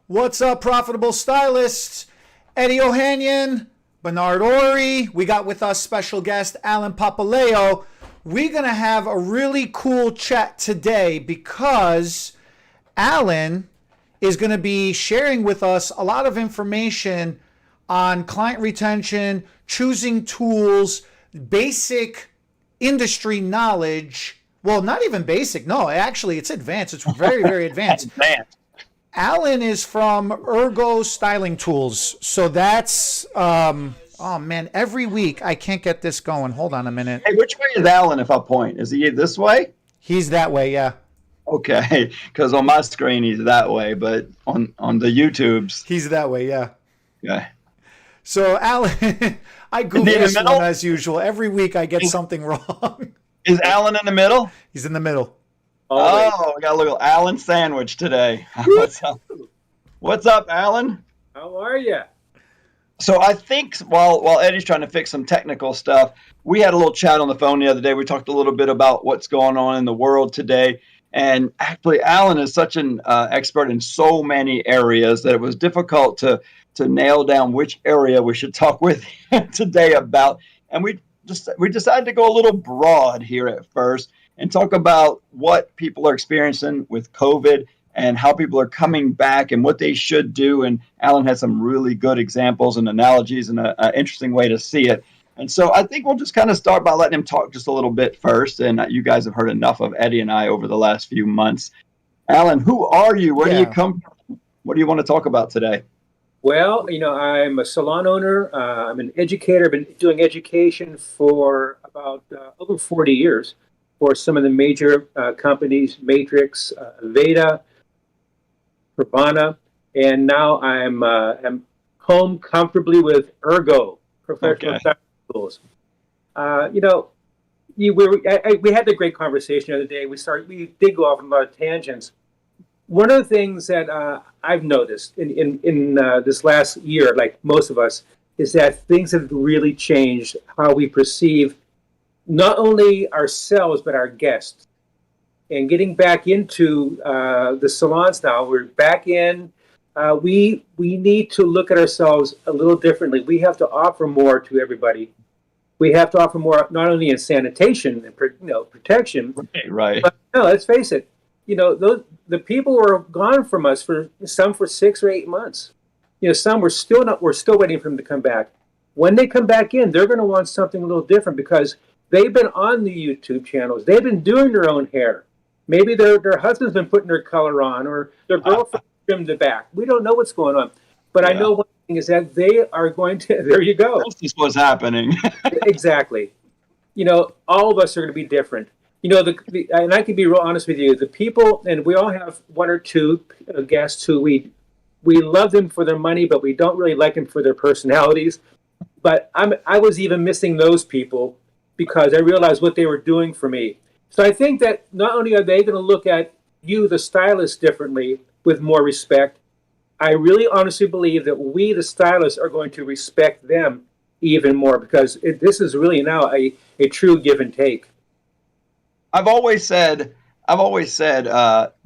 What's up, profitable stylists? Eddie Ohanian, Bernard Ori. We got with us special guest Alan Papaleo. We're going to have a really cool chat today because Alan is going to be sharing with us a lot of information on client retention, choosing tools, basic industry knowledge. Well, not even basic. No, actually, it's advanced. It's very, very advanced. Advanced. Alan is from Ergo styling tools. So that's, oh man, every week I can't get this going. Hold on a minute. Hey, which way is Alan if I point? Is he this way? He's that way, yeah. Okay, because on my screen he's that way, but on the YouTubes. He's that way, yeah. Yeah. So Alan, I Google this one as usual. Every week I get something wrong. Is Alan in the middle? He's in the middle. Oh, we got a little Alan sandwich today. What's up? What's up, Alan? How are you? So I think while Eddie's trying to fix some technical stuff, we had a little chat on the phone the other day. We talked a little bit about what's going on in the world today. And actually, Alan is such an expert in so many areas that it was difficult to nail down which area we should talk with him today about. And we decided to go a little broad here at first and talk about what people are experiencing with COVID and how people are coming back and what they should do. And Alan had some really good examples and analogies and an interesting way to see it. And so I think we'll just kind of start by letting him talk just a little bit first. And you guys have heard enough of Eddie and I over the last few months. Alan, who are you? Where do you come from? What do you want to talk about today? Well, I'm a salon owner. I'm an educator. I've been doing education for about over 40 years for some of the major companies, Matrix, Veda, Pravana, and now I'm home comfortably with Ergo, professional styling tools. We had a great conversation the other day. We did go off on a lot of tangents. One of the things that I've noticed in this last year, like most of us, is that things have really changed how we perceive not only ourselves, but our guests. And getting back into the salons now, we're back in. We need to look at ourselves a little differently. We have to offer more to everybody. We have to offer more, not only in sanitation and protection, right. But no, let's face it. The people were gone from us for 6 or 8 months. Some we're still waiting for them to come back. When they come back in, they're going to want something a little different because they've been on the YouTube channels. They've been doing their own hair. Maybe their husband's been putting their color on, or their girlfriend trimmed the back. We don't know what's going on, but I know one thing is that they are going to. There you go. This is what's happening. Exactly. All of us are going to be different. And I can be real honest with you. The people, and we all have one or two guests who we love them for their money, but we don't really like them for their personalities. But I was even missing those people because I realized what they were doing for me. So I think that not only are they going to look at you, the stylist, differently with more respect, I really honestly believe that we, the stylists, are going to respect them even more because this is really now a true give and take. I've always said,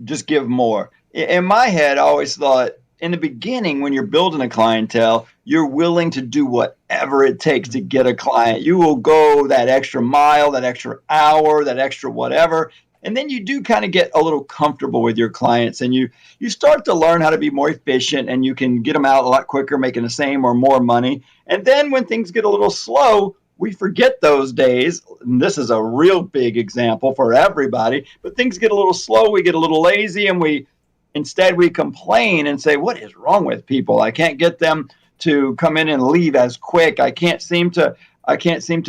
just give more. In my head, I always thought in the beginning, when you're building a clientele, you're willing to do whatever it takes to get a client. You will go that extra mile, that extra hour, that extra whatever. And then you do kind of get a little comfortable with your clients and you start to learn how to be more efficient and you can get them out a lot quicker, making the same or more money. And then when things get a little slow, we forget those days. And this is a real big example for everybody, but things get a little slow. We get a little lazy and instead we complain and say, what is wrong with people? I can't get them to come in and leave as quick. I can't seem to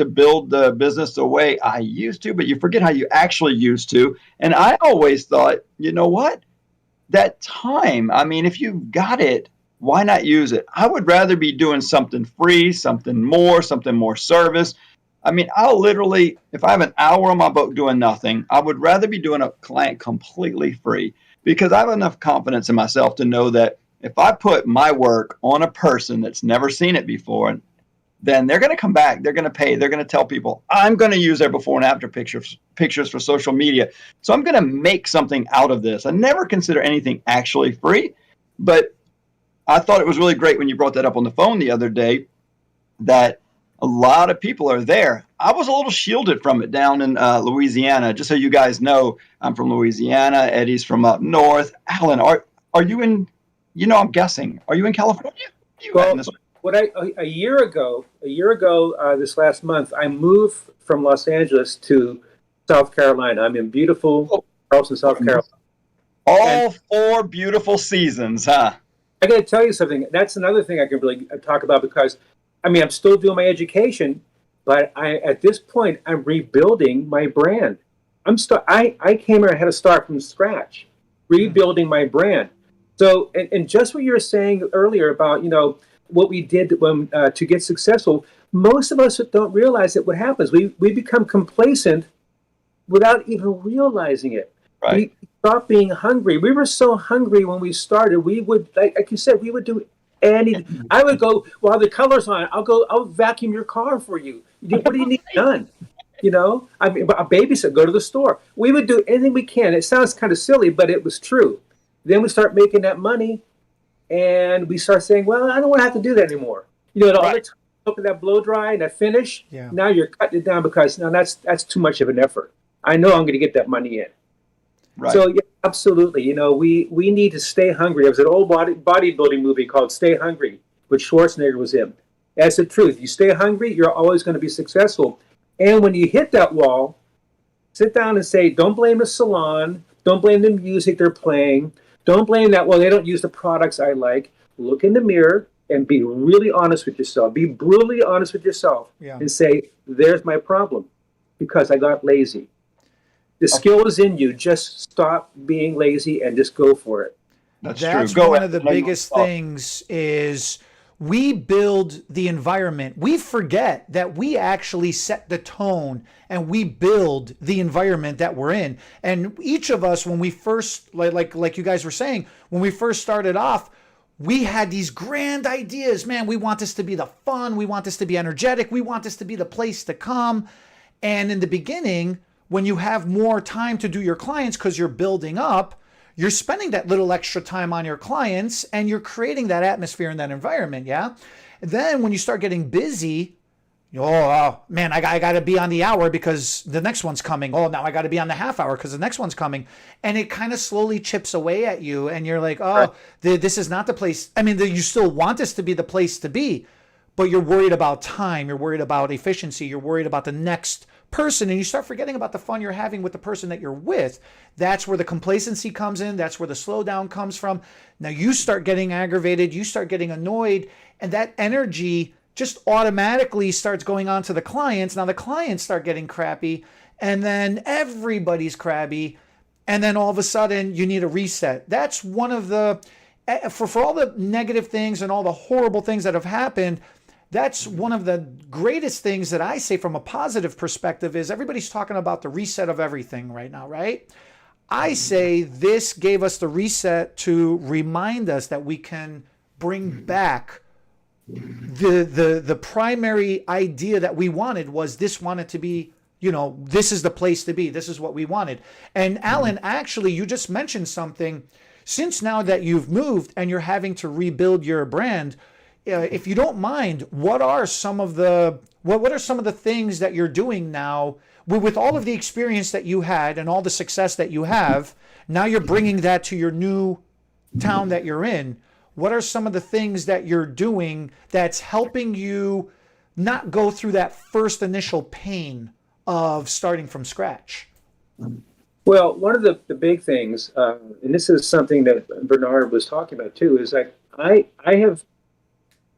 build the business the way I used to, but you forget how you actually used to. And I always thought, you know what? That time, if you've got it, why not use it? I would rather be doing something free, something more service. I'll literally, if I have an hour on my book doing nothing, I would rather be doing a client completely free because I have enough confidence in myself to know that if I put my work on a person that's never seen it before, then they're going to come back. They're going to pay. They're going to tell people, I'm going to use their before and after pictures for social media. So I'm going to make something out of this. I never consider anything actually free, but I thought it was really great when you brought that up on the phone the other day, that a lot of people are there. I was a little shielded from it down in Louisiana. Just so you guys know, I'm from Louisiana. Eddie's from up north. Alan, are you in? I'm guessing. Are you in California? Well, a year ago, this last month, I moved from Los Angeles to South Carolina. I'm in beautiful Charleston, South Carolina. All 4 beautiful seasons, huh? I got to tell you something. That's another thing I can really talk about, because, I'm still doing my education, but at this point, I'm rebuilding my brand. I came here, I had to start from scratch, rebuilding my brand. So, and just what you were saying earlier about, what we did when, to get successful, most of us don't realize that what happens. We become complacent without even realizing it. Right. We stop being hungry. We were so hungry when we started. We would, like you said, we would do anything. I would go, while the color's on, I'll vacuum your car for you. What do you need done? A babysitter, go to the store. We would do anything we can. It sounds kind of silly, but it was true. Then we start making that money, and we start saying, well, I don't want to have to do that anymore. All the time, look at that blow dry and that finish. Yeah. Now you're cutting it down because now that's too much of an effort. I know I'm going to get that money in. Right. So yeah, absolutely. We need to stay hungry. There was an old bodybuilding movie called Stay Hungry, which Schwarzenegger was in. That's the truth. You stay hungry, you're always going to be successful. And when you hit that wall, sit down and say, don't blame the salon. Don't blame the music they're playing. Don't blame that, well, they don't use the products I like. Look in the mirror and be really honest with yourself. Be brutally honest with yourself and say, there's my problem, because I got lazy. The skill is in you. Just stop being lazy and just go for it. That's true. One of the biggest things is we build the environment. We forget that we actually set the tone and we build the environment that we're in. And each of us, when we first, like you guys were saying, when we first started off, we had these grand ideas. Man, we want this to be the fun. We want this to be energetic. We want this to be the place to come. And in the beginning, when you have more time to do your clients because you're building up, you're spending that little extra time on your clients and you're creating that atmosphere and that environment, yeah? And then when you start getting busy, man, I got to be on the hour because the next one's coming. Oh, now I got to be on the half hour because the next one's coming. And it kind of slowly chips away at you and you're like, this is not the place. You still want this to be the place to be, but you're worried about time. You're worried about efficiency. You're worried about the next person, and you start forgetting about the fun you're having with the person that you're with. That's where the complacency comes in. That's where the slowdown comes from. Now you start getting aggravated, you start getting annoyed, and that energy just automatically starts going on to the clients. Now the clients start getting crappy, and then everybody's crabby, and then all of a sudden you need a reset. That's one of the, for all the negative things and all the horrible things that have happened, that's one of the greatest things that I say from a positive perspective is everybody's talking about the reset of everything right now, right? I say this gave us the reset to remind us that we can bring back the primary idea that we wanted was this wanted to be, this is the place to be. This is what we wanted. And Alan, actually, you just mentioned something. Since now that you've moved and you're having to rebuild your brand, if you don't mind, what are some of the things that you're doing now with all of the experience that you had and all the success that you have? Now you're bringing that to your new town that you're in. What are some of the things that you're doing that's helping you not go through that first initial pain of starting from scratch? Well, one of the big things, and this is something that Bernard was talking about too, is like I have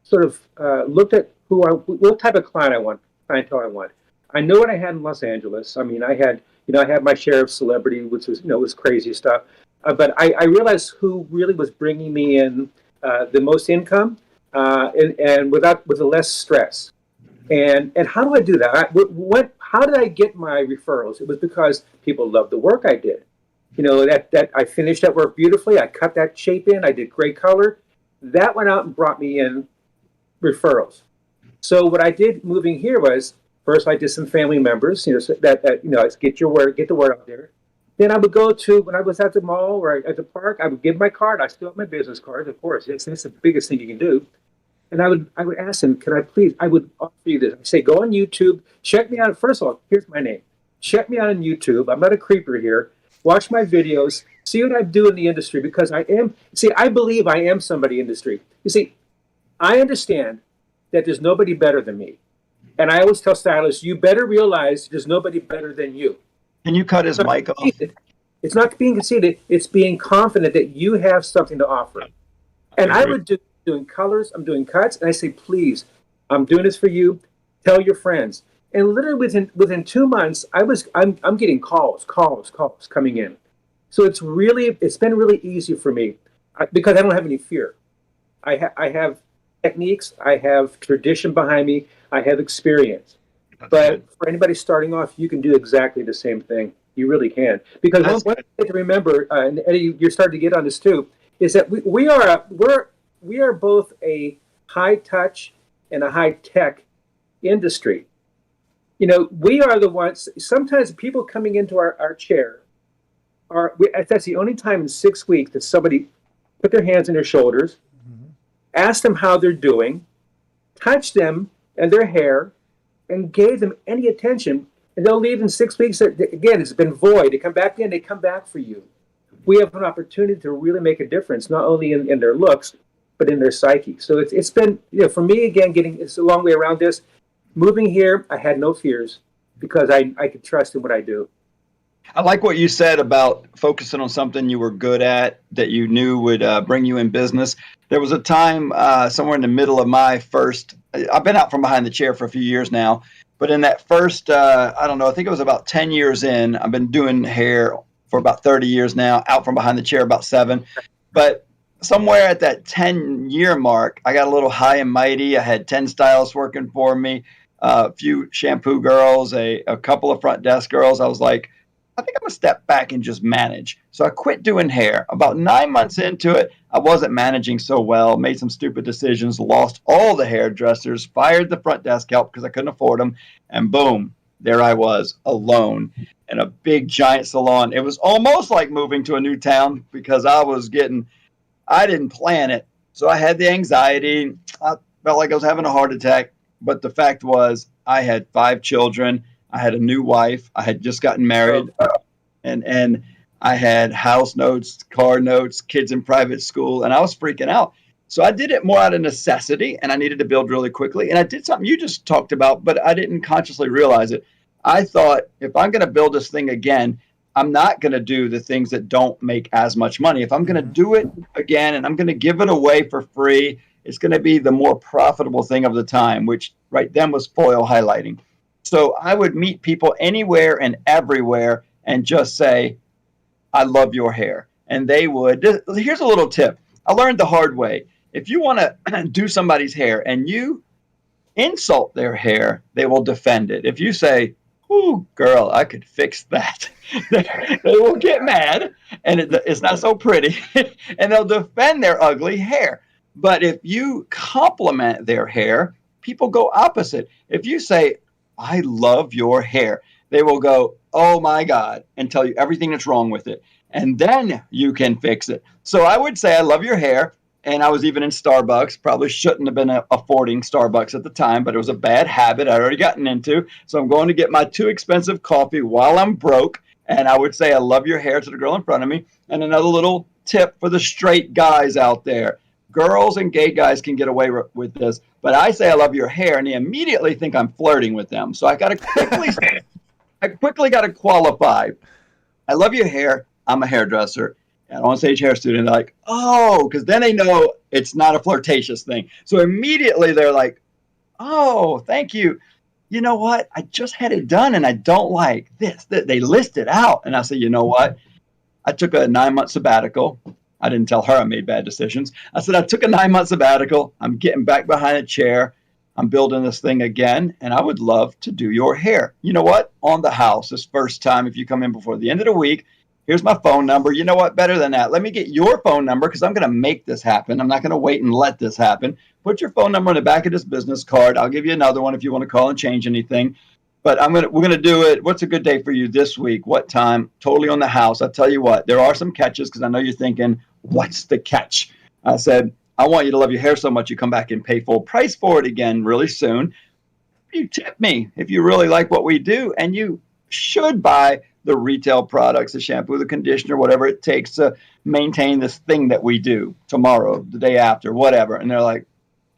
sort of looked at what type of clientele I want. I know what I had in Los Angeles. I had my share of celebrity, which was, was crazy stuff. But I realized who really was bringing me in the most income and with the less stress. And how do I do that? How did I get my referrals? It was because people loved the work I did. That I finished that work beautifully. I cut that shape in. I did great color. That went out and brought me in referrals. So what I did moving here was first I did some family members, so that get the word out there. Then I would go to, when I was at the mall or at the park, I would give my card. I still have my business card, of course. That's the biggest thing you can do. And I would ask them, can I please, I would offer you this. I say, go on YouTube, check me out. First of all, here's my name. Check me out on YouTube. I'm not a creeper here. Watch my videos. See what I do in the industry, because I believe I am somebody in the industry. You see, I understand that there's nobody better than me. And I always tell stylists, you better realize there's nobody better than you. Can you cut his mic off? It's not being conceited. It's being confident that you have something to offer. And I would doing colors, I'm doing cuts, and I say, please, I'm doing this for you. Tell your friends. And literally within 2 months, I'm getting calls coming in. So it's been really easy for me because I don't have any fear. I have techniques, I have tradition behind me, I have experience. That's but good. For anybody starting off, you can do exactly the same thing. You really can. Because one thing to remember, and Eddie, you're starting to get on this too, is that we are both a high touch and a high tech industry. You know, we are the ones, sometimes people coming into our chair that's the only time in 6 weeks that somebody put their hands on their shoulders, ask them how they're doing, touch them and their hair, and gave them any attention, and they'll leave in 6 weeks. Again, it's been void. They come back in, they come back for you. We have an opportunity to really make a difference, not only in their looks, but in their psyche. So it's been, for me, again, it's a long way around this. Moving here, I had no fears because I could trust in what I do. I like what you said about focusing on something you were good at that you knew would bring you in business. There was a time somewhere in the middle of my first, I've been out from behind the chair for a few years now, but in that first, I don't know, I think it was about 10 years in, I've been doing hair for about 30 years now, out from behind the chair about 7. But somewhere at that 10-year mark, I got a little high and mighty. I had 10 stylists working for me, a few shampoo girls, a couple of front desk girls. I was like, I think I'm going to step back and just manage. So I quit doing hair. About 9 months into it, I wasn't managing so well, made some stupid decisions, lost all the hairdressers, fired the front desk help because I couldn't afford them, and boom, there I was alone in a big giant salon. It was almost like moving to a new town because I didn't plan it. So I had the anxiety. I felt like I was having a heart attack. But the fact was I had 5 children. I had a new wife. I had just gotten married. And I had house notes, car notes, kids in private school. And I was freaking out. So I did it more out of necessity. And I needed to build really quickly. And I did something you just talked about, but I didn't consciously realize it. I thought, if I'm going to build this thing again, I'm not going to do the things that don't make as much money. If I'm going to do it again and I'm going to give it away for free, it's going to be the more profitable thing of the time, which right then was foil highlighting. So I would meet people anywhere and everywhere and just say, I love your hair. And they would. Here's a little tip. I learned the hard way. If you want to do somebody's hair and you insult their hair, they will defend it. If you say, ooh, girl, I could fix that, they will get mad, and it's not so pretty, and they'll defend their ugly hair. But if you compliment their hair, people go opposite. If you say, I love your hair, they will go, oh my God, and tell you everything that's wrong with it. And then you can fix it. So I would say, I love your hair. And I was even in Starbucks, probably shouldn't have been affording Starbucks at the time, but it was a bad habit I'd already gotten into. So I'm going to get my too expensive coffee while I'm broke. And I would say, I love your hair to the girl in front of me. And another little tip for the straight guys out there. Girls and gay guys can get away with this, but I say I love your hair, and they immediately think I'm flirting with them. So I quickly got to qualify. I love your hair. I'm a hairdresser. And on-stage hair student, they're like, oh, because then they know it's not a flirtatious thing. So immediately they're like, oh, thank you. You know what? I just had it done, and I don't like this. They list it out. And I say, you know what? I took a 9-month sabbatical. I didn't tell her I made bad decisions. I said, I took a 9-month sabbatical. I'm getting back behind a chair. I'm building this thing again, and I would love to do your hair. You know what? On the house, this first time, if you come in before the end of the week, here's my phone number. You know what? Better than that. Let me get your phone number because I'm going to make this happen. I'm not going to wait and let this happen. Put your phone number on the back of this business card. I'll give you another one if you want to call and change anything. But we're gonna do it. What's a good day for you this week? What time? Totally on the house. I'll tell you what, there are some catches because I know you're thinking, what's the catch? I said, I want you to love your hair so much you come back and pay full price for it again really soon. You tip me if you really like what we do, and you should buy the retail products, the shampoo, the conditioner, whatever it takes to maintain this thing that we do tomorrow, the day after, whatever. And they're like,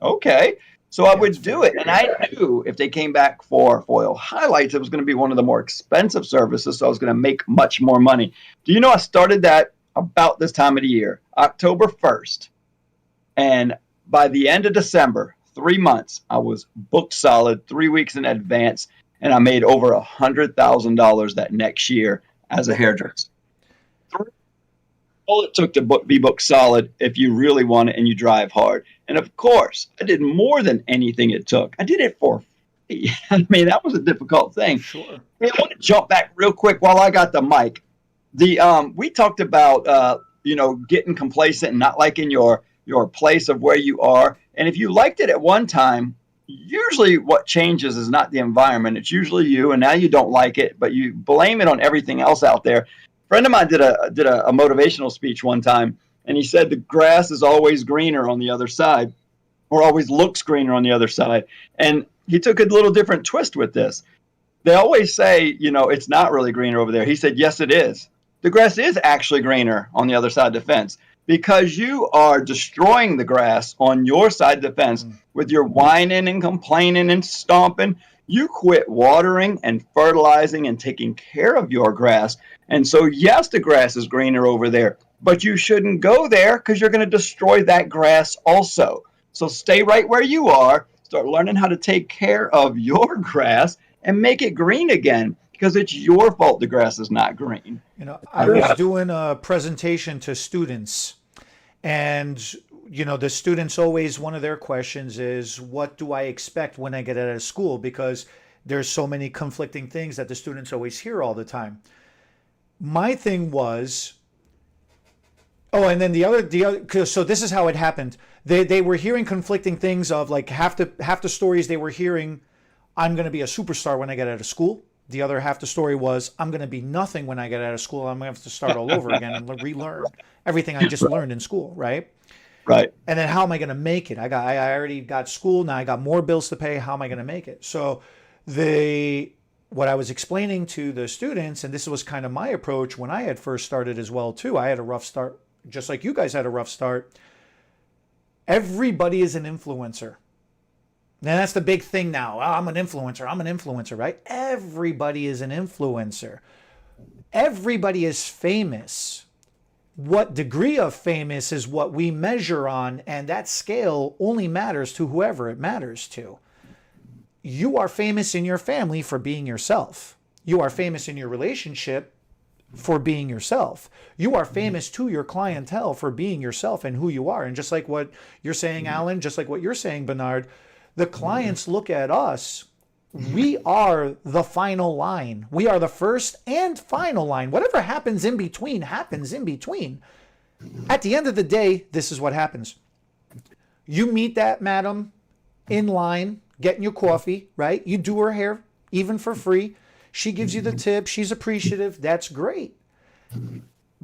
okay. So I would do it. And I knew if they came back for foil highlights, it was going to be one of the more expensive services. So I was going to make much more money. Do you know I started that about this time of the year, October 1st. And by the end of December, 3 months, I was booked solid 3 weeks in advance. And I made over $100,000 that next year as a hairdresser. All it took to be booked solid if you really want it and you drive hard. And of course, I did more than anything it took. I did it for free. I mean, that was a difficult thing. Sure. Hey, I want to jump back real quick while I got the mic. We talked about getting complacent and not liking your place of where you are. And if you liked it at one time, usually what changes is not the environment. It's usually you, and now you don't like it, but you blame it on everything else out there. A friend of mine did a motivational speech one time, and he said the grass is always greener on the other side, or always looks greener on the other side. And he took a little different twist with this. They always say, it's not really greener over there. He said, yes, it is. The grass is actually greener on the other side of the fence, because you are destroying the grass on your side of the fence with your whining and complaining and stomping. You quit watering and fertilizing and taking care of your grass. And so, yes, the grass is greener over there, but you shouldn't go there because you're going to destroy that grass also. So stay right where you are, start learning how to take care of your grass and make it green again, because it's your fault the grass is not green. I was doing a presentation to students, and the students always, one of their questions is, what do I expect when I get out of school? Because there's so many conflicting things that the students always hear all the time. My thing was, and then the other, so this is how it happened. They were hearing conflicting things of, like, half the stories they were hearing, I'm going to be a superstar when I get out of school. The other half the story was, I'm going to be nothing when I get out of school. I'm going to have to start all over again and relearn everything I just learned in school, right? Right. And then how am I going to make it? I already got school. Now I got more bills to pay. How am I going to make it? So what I was explaining to the students, and this was kind of my approach when I had first started as well too. I had a rough start, just like you guys had a rough start. Everybody is an influencer. Now that's the big thing now. I'm an influencer, right? Everybody is an influencer. Everybody is famous. What degree of famous is what we measure on, and that scale only matters to whoever it matters to. You are famous in your family for being yourself. You are famous in your relationship for being yourself. You are famous to your clientele for being yourself and who you are. And just like what you're saying, Alan, just like what you're saying, Bernard, the clients look at us. We are the final line. We are the first and final line. Whatever happens in between happens in between. At the end of the day, this is what happens. You meet that madam in line, getting your coffee, right? You do her hair, even for free. She gives you the tip. She's appreciative. That's great.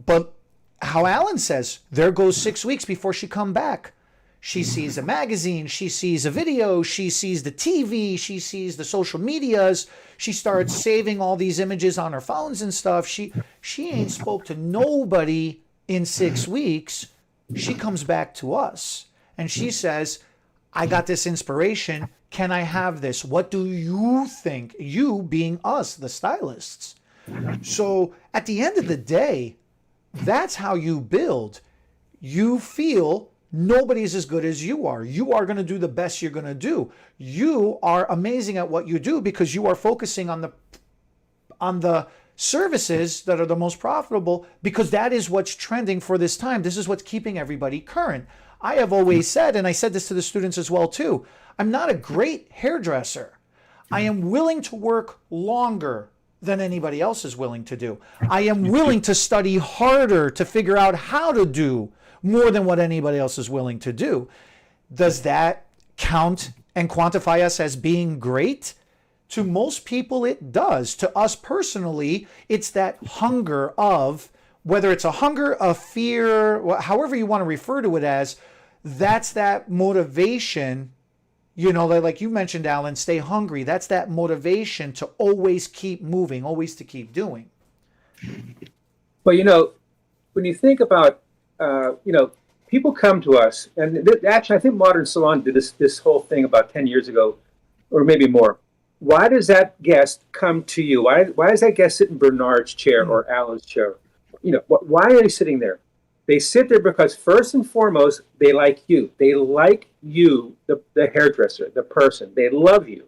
But how Alan says, there goes 6 weeks before she come back. She sees a magazine, she sees a video, she sees the TV, she sees the social medias. She starts saving all these images on her phones and stuff. She ain't spoke to nobody in 6 weeks. She comes back to us and she says, I got this inspiration. Can I have this? What do you think? You being us, the stylists. So at the end of the day, that's how you build. You feel nobody's as good as you are. You are going to do the best you're going to do. You are amazing at what you do because you are focusing on the services that are the most profitable, because that is what's trending for this time. This is what's keeping everybody current. I have always said, and I said this to the students as well too, I'm not a great hairdresser. I am willing to work longer than anybody else is willing to do. I am willing to study harder to figure out how to do more than what anybody else is willing to do. Does that count and quantify us as being great? To most people, it does. To us personally, it's that hunger of, whether it's a hunger, a fear, however you want to refer to it as, that's that motivation. You know, like you mentioned, Alan, stay hungry. That's that motivation to always keep moving, always to keep doing. Well, when you think about, people come to us, and actually, I think Modern Salon did this whole thing about 10 years ago, or maybe more. Why does that guest come to you? Why does that guest sit in Bernard's chair or Alan's chair? Why are they sitting there? They sit there because first and foremost, they like you. They like you, the hairdresser, the person. They love you.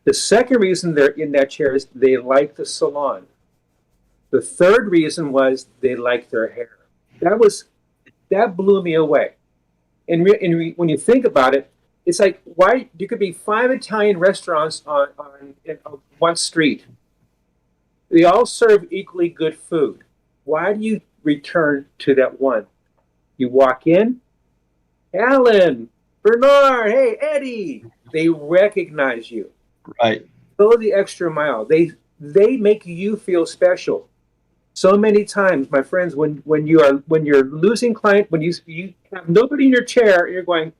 The second reason they're in that chair is they like the salon. The third reason was they like their hair. That blew me away. And when you think about it, it's like, why you could be 5 Italian restaurants on one street. They all serve equally good food. Why do you return to that one? You walk in, Alan, Bernard, hey, Eddie. They recognize you. Right. Go the extra mile. They make you feel special. So many times, my friends, when you're losing client, when you have nobody in your chair, you're going,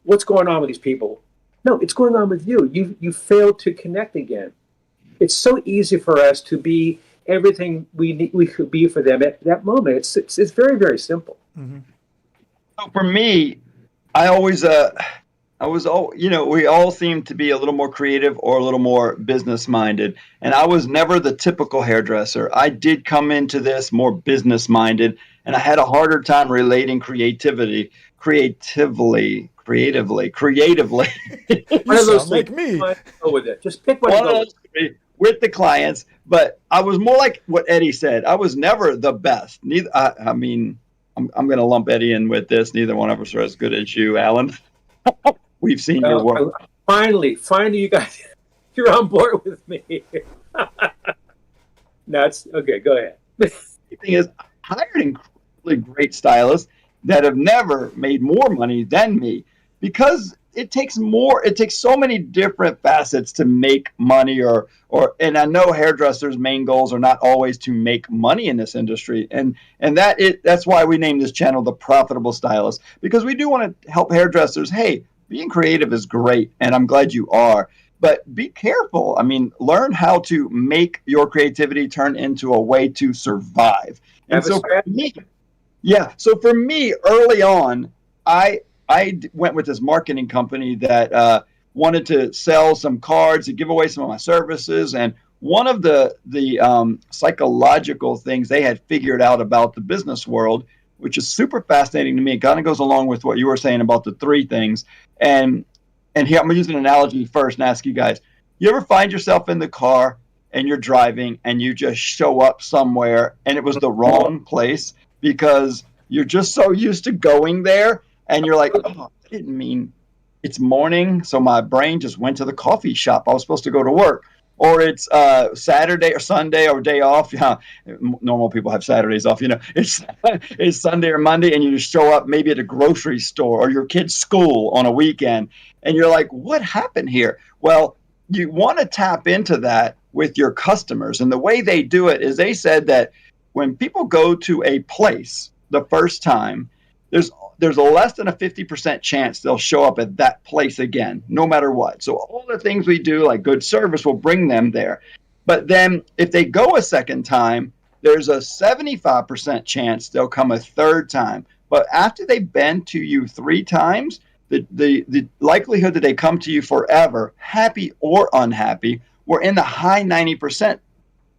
what's going on with these people? No, it's going on with you. You failed to connect again. It's so easy for us to be everything we could be for them at that moment. It's very, very simple. Mm-hmm. So for me, we all seem to be a little more creative or a little more business minded. And I was never the typical hairdresser. I did come into this more business minded, and I had a harder time relating creatively. You One of those sound like me. Go with it. Just pick one of those. With the clients, but I was more like what Eddie said. I was never the best. I'm going to lump Eddie in with this. Neither one of us are as good as you, Alan. We've seen your work. Finally, you guys, you're on board with me. That's okay. Go ahead. The thing is, I hired incredibly great stylists that have never made more money than me, because it takes so many different facets to make money, and I know hairdressers' main goals are not always to make money in this industry. And that's why we named this channel The Profitable Stylist, because we do want to help hairdressers. Hey, being creative is great, and I'm glad you are, but be careful. I mean, learn how to make your creativity turn into a way to survive. And so for me, early on, I went with this marketing company that wanted to sell some cards and give away some of my services. And one of the psychological things they had figured out about the business world, which is super fascinating to me, it kind of goes along with what you were saying about the 3 things. And here, I'm going to use an analogy first and ask you guys, you ever find yourself in the car and you're driving and you just show up somewhere and it was the wrong place because you're just so used to going there? And you're like, I didn't mean it's morning, so my brain just went to the coffee shop. I was supposed to go to work. Or it's Saturday or Sunday or day off. Yeah, normal people have Saturdays off. It's Sunday or Monday, and you just show up maybe at a grocery store or your kid's school on a weekend. And you're like, what happened here? Well, you want to tap into that with your customers. And the way they do it is they said that when people go to a place the first time, there's a less than a 50% chance they'll show up at that place again, no matter what. So all the things we do, like good service, will bring them there. But then if they go a second time, there's a 75% chance they'll come a third time. But after they've been to you 3 times, the likelihood that they come to you forever, happy or unhappy, were in the high 90%.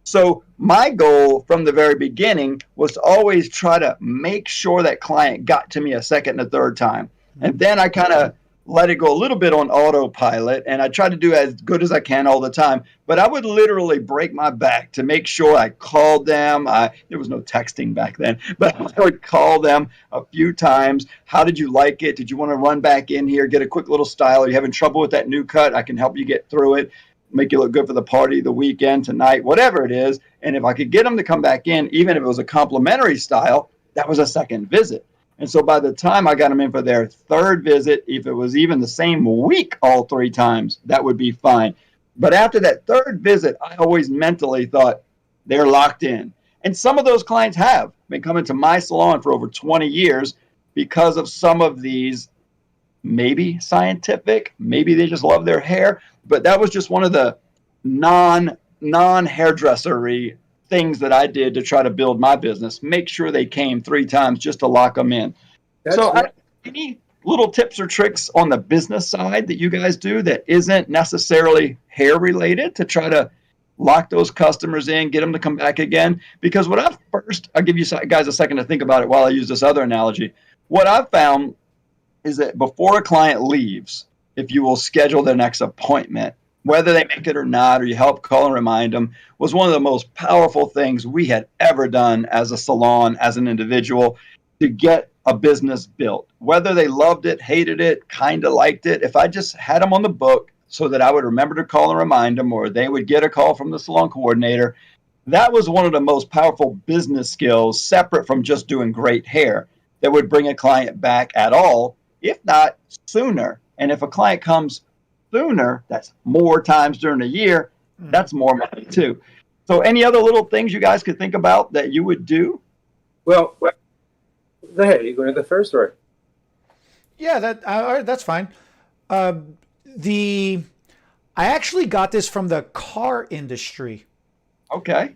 So my goal from the very beginning was to always try to make sure that client got to me a second and a third time. And then I kind of let it go a little bit on autopilot, and I try to do as good as I can all the time. But I would literally break my back to make sure I called them. There was no texting back then, but I would call them a few times. How did you like it? Did you want to run back in here, get a quick little style? Are you having trouble with that new cut? I can help you get through it. Make you look good for the party, the weekend, tonight, whatever it is. And if I could get them to come back in, even if it was a complimentary style, that was a second visit. And so by the time I got them in for their third visit, if it was even the same week all 3 times, that would be fine. But after that third visit, I always mentally thought they're locked in. And some of those clients have been coming to my salon for over 20 years because of some of these, maybe scientific, maybe they just love their hair. But that was just one of the non-hairdressery things that I did to try to build my business. Make sure they came 3 times just to lock them in. Any little tips or tricks on the business side that you guys do that isn't necessarily hair related to try to lock those customers in, get them to come back again? Because I'll give you guys a second to think about it while I use this other analogy. What I've found is that before a client leaves, if you will schedule their next appointment, whether they make it or not, or you help call and remind them, was one of the most powerful things we had ever done as a salon, as an individual, to get a business built. Whether they loved it, hated it, kind of liked it, if I just had them on the book so that I would remember to call and remind them, or they would get a call from the salon coordinator, that was one of the most powerful business skills, separate from just doing great hair, that would bring a client back at all, if not sooner. And if a client comes sooner, that's more times during the year, that's more money too. So any other little things you guys could think about that you would do? Well, go ahead. You go to the first story. Yeah, that's fine. I actually got this from the car industry. Okay.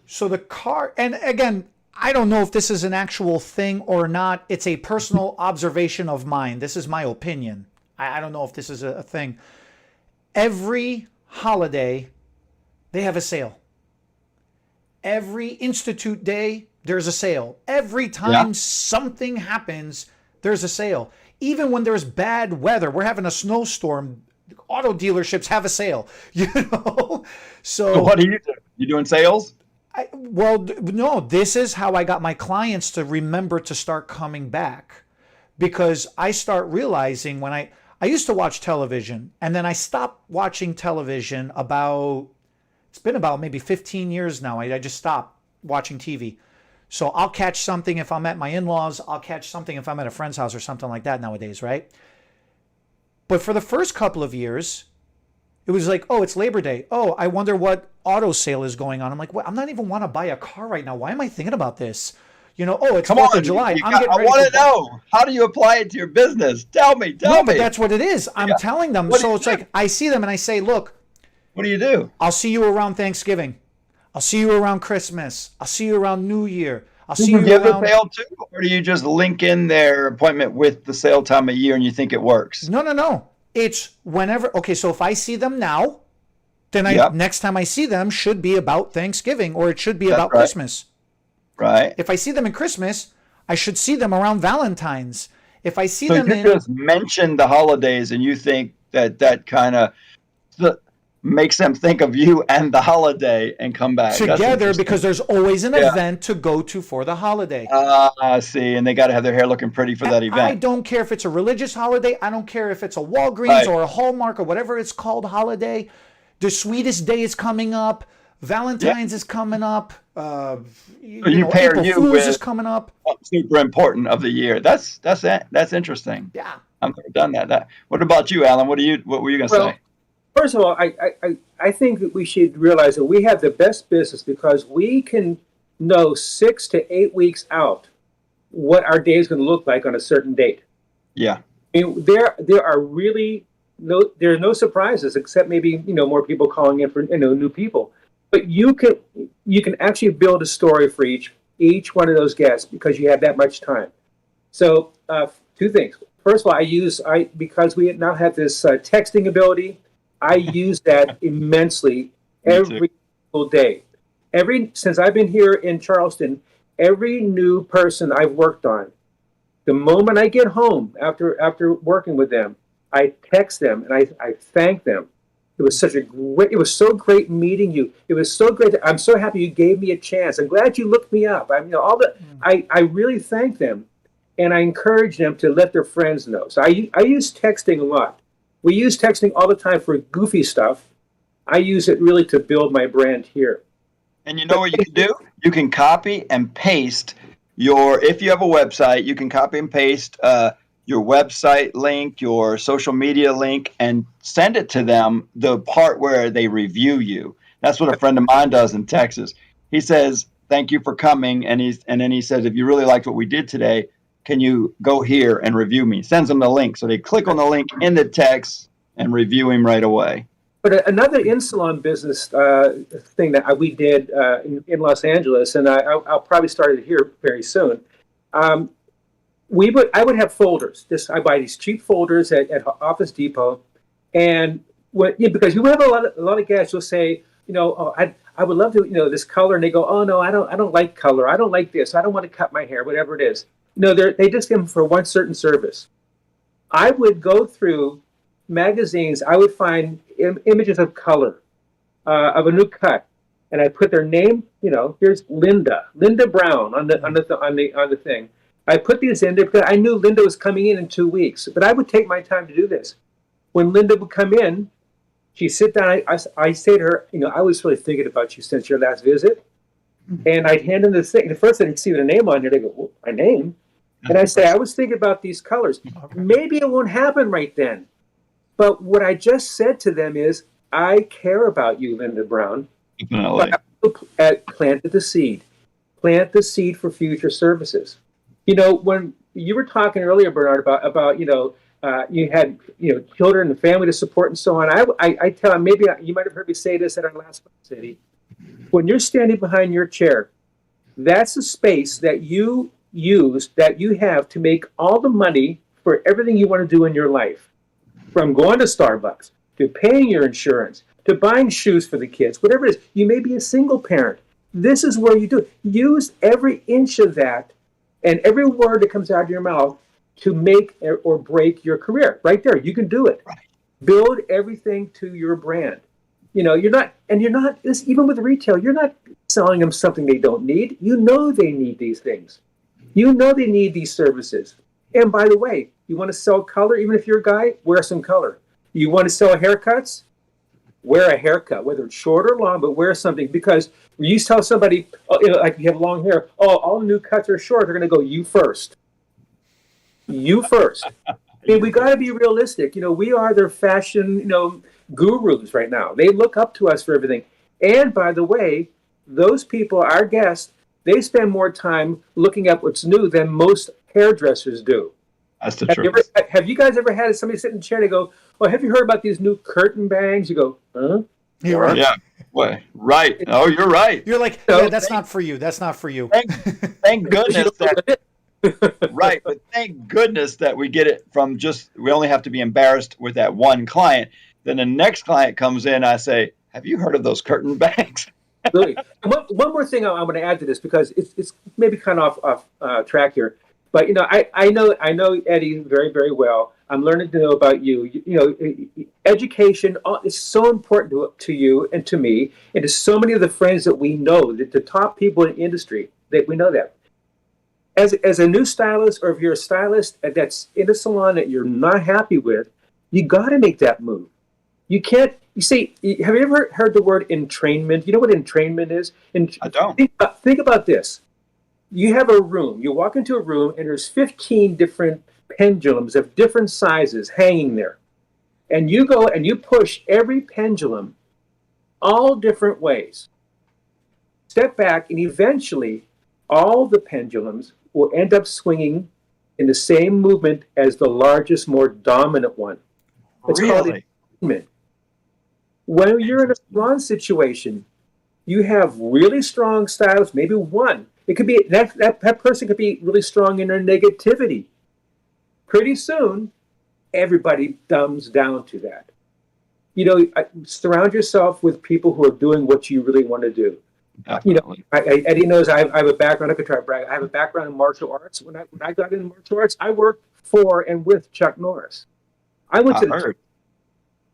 So the car, and again, I don't know if this is an actual thing or not. It's a personal observation of mine. This is my opinion. I don't know if this is a thing. Every holiday, they have a sale. Every Institute Day, there's a sale. Every time something happens, there's a sale. Even when there's bad weather, we're having a snowstorm, auto dealerships have a sale. So what do you do? You doing sales? No, this is how I got my clients to remember to start coming back, because I start realizing when I used to watch television, and then I stopped watching television it's been about maybe 15 years now. I just stopped watching TV. So I'll catch something if I'm at my in-laws. I'll catch something if I'm at a friend's house or something like that nowadays, right? But for the first couple of years, it was like, oh, it's Labor Day. Oh, I wonder what auto sale is going on. I'm like, I'm not even want to buy a car right now. Why am I thinking about this? It's 4th of July. I want to know. How do you apply it to your business? Tell me. No, but that's what it is. I'm telling them. So it's like, I see them and I say, look. What do you do? I'll see you around Thanksgiving. I'll see you around Christmas. I'll see you around New Year. I'll see you give around... the sale too? Or do you just link in their appointment with the sale time of year and you think it works? No. It's whenever. Okay, so if I see them now, then next time I see them should be about Thanksgiving, or it should be about Christmas. Right. If I see them in Christmas, I should see them around Valentine's. If I see so them you just mentioned the holidays, and you think that kind of makes them think of you and the holiday and come back together, because there's always an event to go to for the holiday. I see. And they got to have their hair looking pretty for that event. I don't care if it's a religious holiday. I don't care if it's a Walgreens or a Hallmark or whatever it's called holiday. The sweetest day is coming up. Valentine's is coming up. April Fool's is coming up. Super important of the year. That's interesting. Yeah, I've never done that. What about you, Alan? What were you going to say? First of all, I think that we should realize that we have the best business because we can know 6 to 8 weeks out what our day is going to look like on a certain date. Yeah. There are really there are no surprises except maybe more people calling in for new people. But you can actually build a story for each one of those guests because you have that much time. So 2 things. First of all, because we now have this texting ability, I use that immensely every single day. Since I've been here in Charleston, every new person I've worked on, the moment I get home after working with them, I text them and I thank them. It was so great meeting you. It was so great. I'm so happy you gave me a chance. I'm glad you looked me up. I really thank them, and I encourage them to let their friends know. So I use texting a lot. We use texting all the time for goofy stuff. I use it really to build my brand here. And you know what you can do? You can copy and paste if you have a website, you can copy and paste your website link, your social media link, and send it to them, the part where they review you. That's what a friend of mine does in Texas. He says, thank you for coming. And then he says, if you really liked what we did today, can you go here and review me? Sends them the link. So they click on the link in the text and review him right away. But another in-salon business thing that we did in Los Angeles, and I'll probably start it here very soon. I would have folders. I buy these cheap folders at Office Depot, and because you have a lot of guys who'll say, I would love to, this color, and they go, oh no, I don't like color. I don't like this. I don't want to cut my hair, whatever it is. They just give them for one certain service. I would go through magazines. I would find images of color of a new cut, and I put their name. Here's Linda Brown on the thing. I put these in there because I knew Linda was coming in 2 weeks, but I would take my time to do this. When Linda would come in, she'd sit down. I say to her, I was really thinking about you since your last visit, and I'd hand them the thing. The first thing I'd see the name on there, they go, well, my name, and I say, I was thinking about these colors. Maybe it won't happen right then. But what I just said to them is, I care about you, Linda Brown. Definitely. Planted the seed. Plant the seed for future services. When you were talking earlier, Bernard, about you had children and family to support and so on. I tell them, maybe you might have heard me say this at our last city. When you're standing behind your chair, that's a space that you use, that you have to make all the money for everything you want to do in your life. From going to Starbucks, to paying your insurance, to buying shoes for the kids, whatever it is. You may be a single parent. This is where you do it. Use every inch of that and every word that comes out of your mouth to make or break your career. Right there, you can do it. Right. Build everything to your brand. You're not, even with retail, you're not selling them something they don't need. They need these things. They need these services. And by the way, you want to sell color, even if you're a guy, wear some color. You want to sell haircuts? Wear a haircut, whether it's short or long, but wear something. Because when you tell somebody, like you have long hair, all new cuts are short, they're going to go, you first. You first. We got to be realistic. We are their fashion, gurus right now. They look up to us for everything. And by the way, those people, our guests, they spend more time looking at what's new than most hairdressers do. That's the truth. Have you guys ever had somebody sit in a chair and they go, "Oh, have you heard about these new curtain bangs?" You go, "Huh?" You're right. Yeah. What? Right. Oh, you're right. You're like, yeah, that's not for you. That's not for you. Thank goodness that. Right, but thank goodness that we get it from we only have to be embarrassed with that one client. Then the next client comes in, I say, have you heard of those curtain bangs? Really. One more thing I'm going to add to this, because it's maybe kind of off track here. But I know Eddie very, very well. I'm learning to know about you. Education is so important to you and to me, and to so many of the friends that we know, the top people in the industry, that we know that. As a new stylist, or if you're a stylist that's in a salon that you're not happy with, you got to make that move. You can't. You see, have you ever heard the word entrainment? You know what entrainment is? I don't. Think about this. You have a room. You walk into a room, and there's 15 different pendulums of different sizes hanging there. And you go and you push every pendulum all different ways. Step back, and eventually all the pendulums will end up swinging in the same movement as the largest, more dominant one. It's called entrainment. When you're in a salon situation, you have really strong stylists, maybe one. It could be that person could be really strong in their negativity. Pretty soon, everybody dumbs down to that. Surround yourself with people who are doing what you really want to do. Eddie knows I have a background. I could try to brag. I have a background in martial arts. When I got into martial arts, I worked for and with Chuck Norris.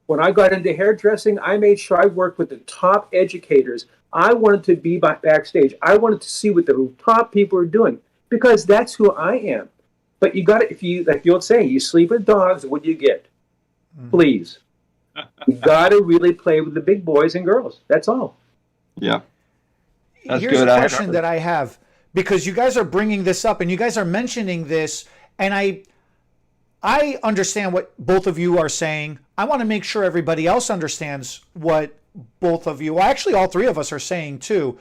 When I got into hairdressing, I made sure I worked with the top educators. I wanted to be backstage. I wanted to see what the top people are doing, because that's who I am. But you got to, if you, like the old saying, you sleep with dogs, what do you get? Please. You got to really play with the big boys and girls. That's all. Yeah. That's Here's good. a question that I have, because you guys are bringing this up and you guys are mentioning this, and I understand what both of you are saying. I want to make sure everybody else understands what both of you, well, actually all three of us are saying too.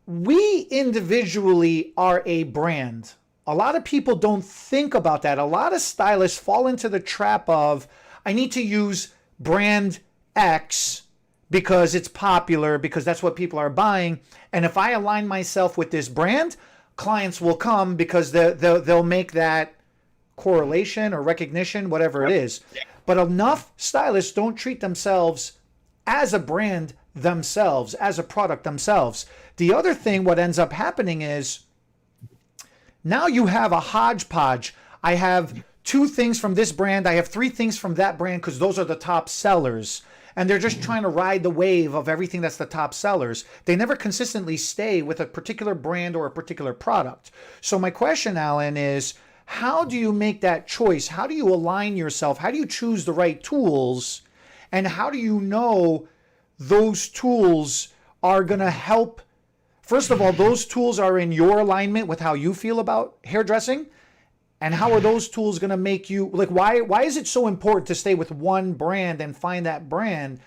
We individually are a brand. A lot of people don't think about that. A lot of stylists fall into the trap of, I need to use brand X because it's popular, because that's what people are buying. And if I align myself with this brand, clients will come because they'll make that correlation or recognition, whatever it is. But enough stylists don't treat themselves as a brand themselves, as a product themselves. The other thing, what ends up happening is now you have a hodgepodge. I have 2 things from this brand. I have 3 things from that brand because those are the top sellers. And they're just trying to ride the wave of everything that's the top sellers. They never consistently stay with a particular brand or a particular product. So my question, Alan, is how do you make that choice? How do you align yourself? How do you choose the right tools? And how do you know those tools are going to help? First of all, those tools are in your alignment with how you feel about hairdressing. And how are those tools going to make you, like, why is it so important to stay with one brand and find that brand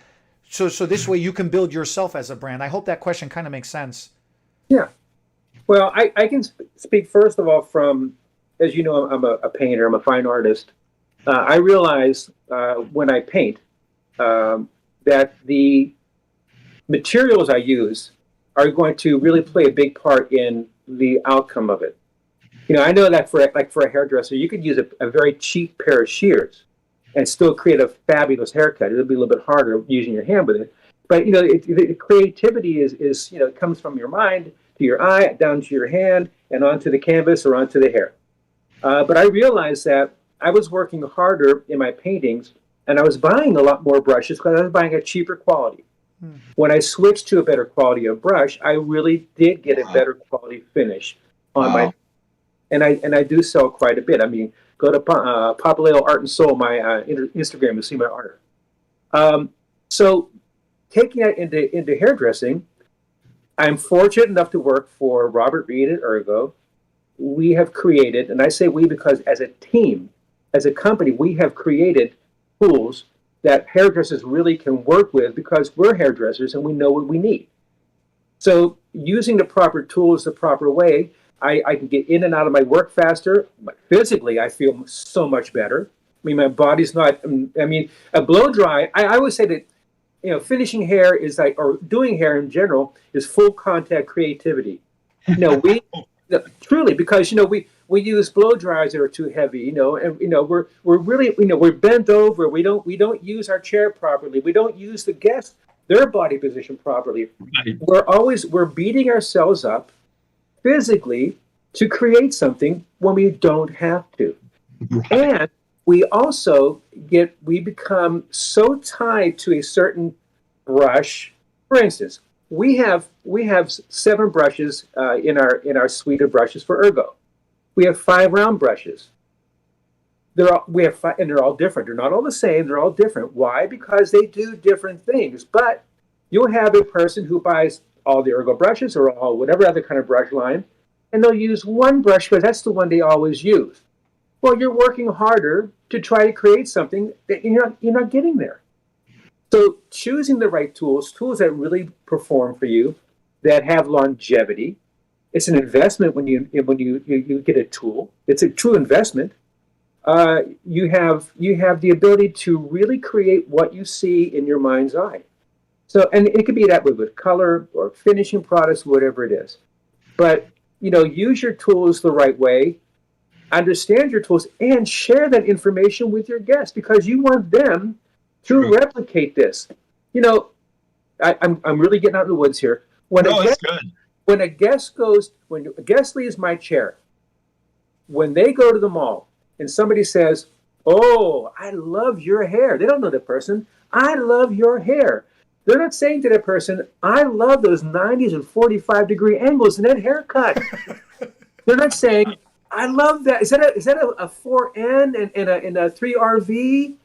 so this way you can build yourself as a brand? I hope that question kind of makes sense. Yeah. Well, I can speak first of all from, as you know, I'm a painter, I'm a fine artist. I realize when I paint that the materials I use are going to really play a big part in the outcome of it. You know, I know that for a hairdresser, you could use a very cheap pair of shears and still create a fabulous haircut. It'll be a little bit harder using your hand with it. But, you know, the creativity is, you know, it comes from your mind to your eye, down to your hand, and onto the canvas or onto the hair. But I realized that I was working harder in my paintings, and I was buying a lot more brushes because I was buying a cheaper quality. When I switched to a better quality of brush, I really did get a better quality finish on my. And I do sell quite a bit. I mean, go to Papaleo Art and Soul, my Instagram, to see my art. So taking that into hairdressing, I'm fortunate enough to work for Robert Reed at Ergo. We have created, and I say we because as a team, as a company, we have created tools that hairdressers really can work with because we're hairdressers and we know what we need. So using the proper tools the proper way, I can get in and out of my work faster. Physically, I feel so much better. I mean, my body's not, I mean, a blow dry, I always say that, you know, finishing hair is like, or doing hair in general, is full contact creativity. You know, truly, because, you know, we use blow dryers that are too heavy, you know, and, you know, we're really, you know, we're bent over. We don't use our chair properly. We don't use the guest, their body position properly. Right. We're beating ourselves up physically to create something when we don't have to. Right. And we also we become so tied to a certain brush. For instance, we have 7 brushes in our suite of brushes for Ergo. We have 5 round brushes. We have 5, and they're all different. They're not all the same. They're all different. Why? Because they do different things. But you'll have a person who buys all the Ergo brushes or all whatever other kind of brush line, and they'll use one brush because that's the one they always use. Well, you're working harder to try to create something that you're not getting there. So choosing the right tools that really perform for you, that have longevity. It's an investment when you get a tool. It's a true investment. You have the ability to really create what you see in your mind's eye. So, and it could be that way with color or finishing products, whatever it is. But, you know, use your tools the right way, understand your tools, and share that information with your guests because you want them to replicate this. You know, I'm really getting out in the woods here. When a guest leaves my chair, when they go to the mall and somebody says, "Oh, I love your hair," they don't know the person. "I love your hair." They're not saying to that person, "I love those 90s and 45-degree angles in that haircut." They're not saying, "I love that. Is that a 4N and a 3RV?"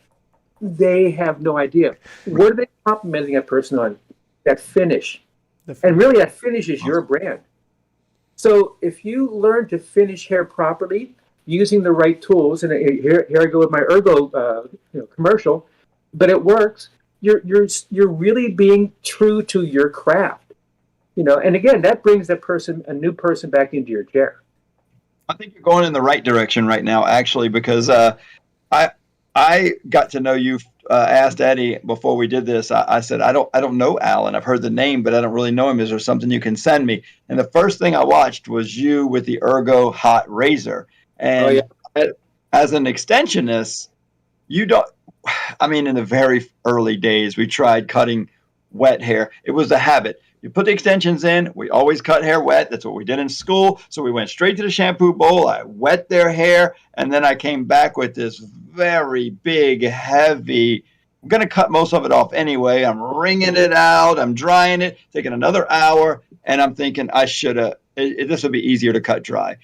They have no idea. What are they complimenting that person on? That finish. And really, that finish is your brand. So if you learn to finish hair properly, using the right tools, and here I go with my Ergo commercial, but it works. You're really being true to your craft, and again, that brings a new person back into your chair. I think you're going in the right direction right now, actually, because I got to know you. Asked Eddie before we did this. I said, I don't know Alan. I've heard the name, but I don't really know him. Is there something you can send me? And the first thing I watched was you with the Ergo hot razor. And as an extensionist, you don't. I mean, in the very early days, we tried cutting wet hair. It was a habit. You put the extensions in. We always cut hair wet. That's what we did in school. So we went straight to the shampoo bowl. I wet their hair. And then I came back with this very big, heavy. I'm going to cut most of it off anyway. I'm wringing it out. I'm drying it, taking another hour. And I'm thinking I should have. This would be easier to cut dry.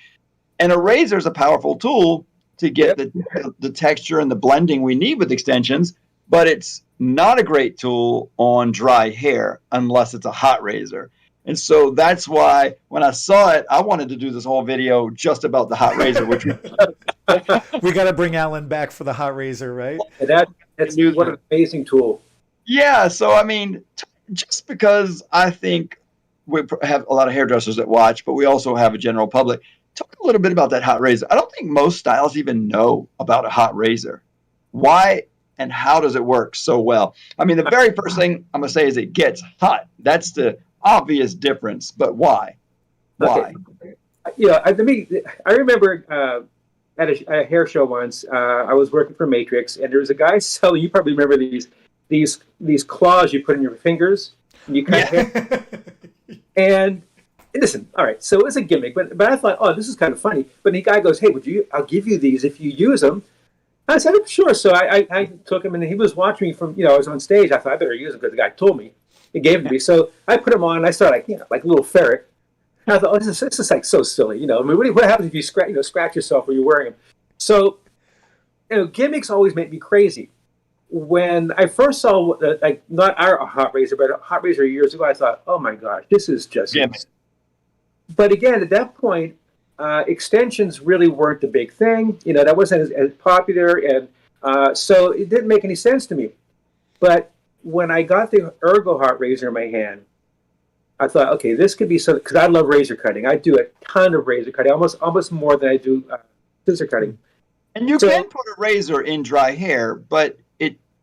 And a razor is a powerful tool to get the texture and the blending we need with extensions. But it's not a great tool on dry hair unless it's a hot razor. And so that's why when I saw it, I wanted to do this whole video just about the hot razor. Which we got to bring Alan back for the hot razor, right? That's what an amazing tool. Yeah. So, I mean, just because I think we have a lot of hairdressers that watch, but we also have a general public. Talk a little bit about that hot razor. I don't think most stylists even know about a hot razor. Why and how does it work so well? I mean, the very first thing I'm going to say is it gets hot. That's the obvious difference. But why? Why? Okay. I remember at a hair show once, I was working for Matrix, and there was a guy selling, you probably remember these claws you put in your fingers, and you cut hair. And listen, all right, so it was a gimmick, but I thought, oh, this is kind of funny. But the guy goes, hey, I'll give you these if you use them. I said, sure. So I took him, and he was watching me from, I was on stage. I thought, I better use them because the guy told me. He gave them to me. So I put them on, and I started like a little ferret. And I thought, oh, this is like so silly. I mean, what happens if you scratch yourself when you're wearing them? So, gimmicks always make me crazy. When I first saw, not our hot razor, but a hot razor years ago, I thought, oh my gosh, this is just. Gimmick. But again, at that point, extensions really weren't the big thing. That wasn't as popular, and so it didn't make any sense to me. But when I got the Ergo hot razor in my hand, I thought, okay, this could be something, because I love razor cutting. I do a ton of razor cutting, almost more than I do scissor cutting. And you can put a razor in dry hair, but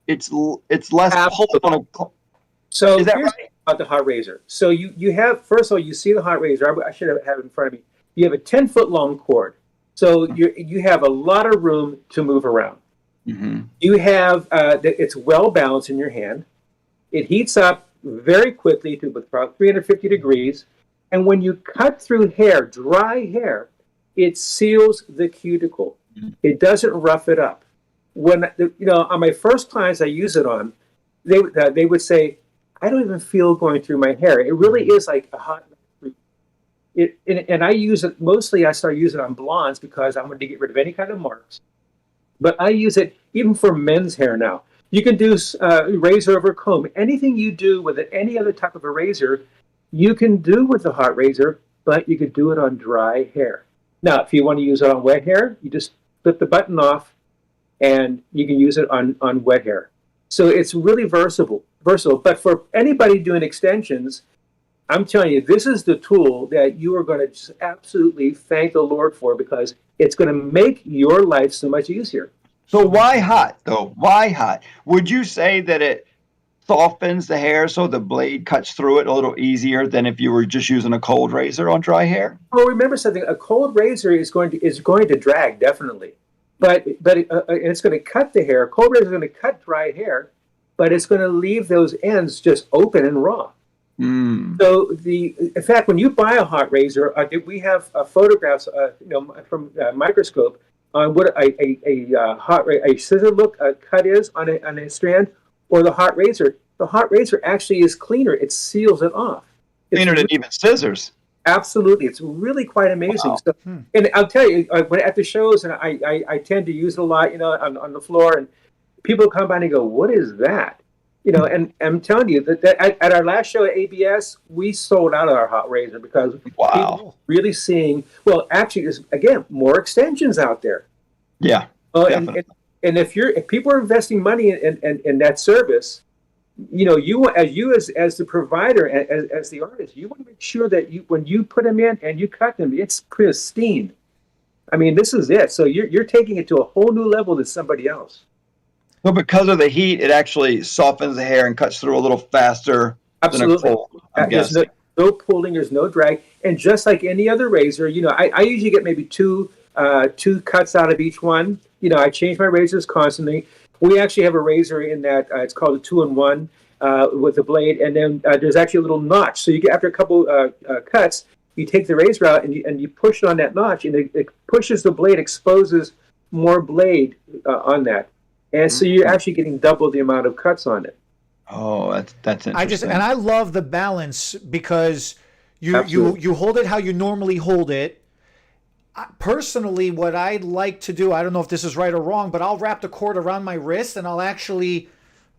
it's less pulled on a. So is that here's right? About the hot razor. So you have, first of all, you see the hot razor. I should have it in front of me. You have a 10-foot long cord, so you have a lot of room to move around. Mm-hmm. You have it's well balanced in your hand. It heats up very quickly to about 350 degrees, and when you cut through hair, dry hair, it seals the cuticle. Mm-hmm. It doesn't rough it up. When on my first clients I use it on, they would say, I don't even feel going through my hair. It really is like a hot. And I use it mostly. I started using it on blondes because I wanted to get rid of any kind of marks. But I use it even for men's hair now. You can do razor over comb. Anything you do with any other type of a razor, you can do with the hot razor, but you could do it on dry hair. Now, if you want to use it on wet hair, you just flip the button off, and you can use it on wet hair. So it's really versatile. But for anybody doing extensions, I'm telling you, this is the tool that you are going to just absolutely thank the Lord for, because it's going to make your life so much easier. So why hot, though? Why hot? Would you say that it softens the hair so the blade cuts through it a little easier than if you were just using a cold razor on dry hair? Well, remember something. A cold razor is going to drag, definitely. But it's going to cut the hair. A cold razor is going to cut dry hair, but it's going to leave those ends just open and raw. Mm. So in fact, when you buy a hot razor, we have photographs, from microscope on what a scissor look cut is on a strand, or the hot razor. The hot razor actually is cleaner. It seals it off. Cleaner than even scissors. Absolutely, it's really quite amazing. Wow. So, and I'll tell you, when at the shows, and I tend to use it a lot, on the floor, and people come by and go, "What is that?" And I'm telling you that at our last show at ABS, we sold out of our hot razor because people really seeing, well, actually, there's, again, more extensions out there. Yeah. And if people are investing money in that service, as the provider, as the artist, you want to make sure that when you put them in and you cut them, it's pristine. I mean, this is it. So you're taking it to a whole new level than somebody else. Well, because of the heat, it actually softens the hair and cuts through a little faster. Absolutely. Than a cold, I'm guessing. No pulling, there's no drag. And just like any other razor, I usually get maybe two cuts out of each one. I change my razors constantly. We actually have a razor in that it's called a 2-in-1 with a blade, and then there's actually a little notch. So you get, after a couple cuts, you take the razor out and you push it on that notch, and it pushes the blade, exposes more blade on that. And so you're actually getting double the amount of cuts on it. Oh, that's interesting. I love the balance because you hold it how you normally hold it. Personally, what I like to do, I don't know if this is right or wrong, but I'll wrap the cord around my wrist and I'll actually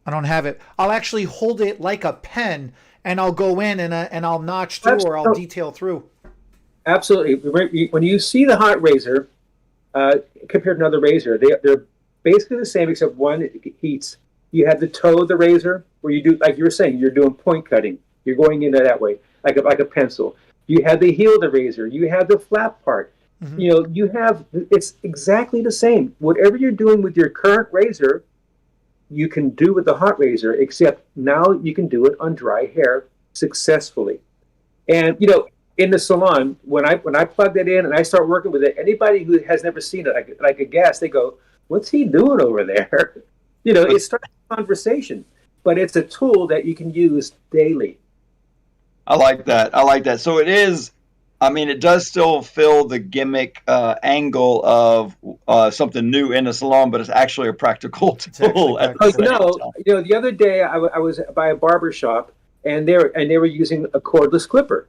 hold it like a pen, and I'll go in and I'll notch through or I'll detail through. Absolutely. When you see the hot razor compared to another razor, they're basically the same, except one heats. You have the toe of the razor where you do, like you were saying, you're doing point cutting. You're going into that way, like a pencil. You have the heel of the razor. You have the flap part. Mm-hmm. It's exactly the same. Whatever you're doing with your current razor, you can do with the hot razor, except now you can do it on dry hair successfully. And, in the salon, when I plug that in and I start working with it, anybody who has never seen it, like a guest, they go, "What's he doing over there?" It starts a conversation, but it's a tool that you can use daily. I like that. So it is, it does still fill the gimmick angle of something new in the salon, but it's actually a practical tool. The other day I was by a barber shop, and they were using a cordless clipper,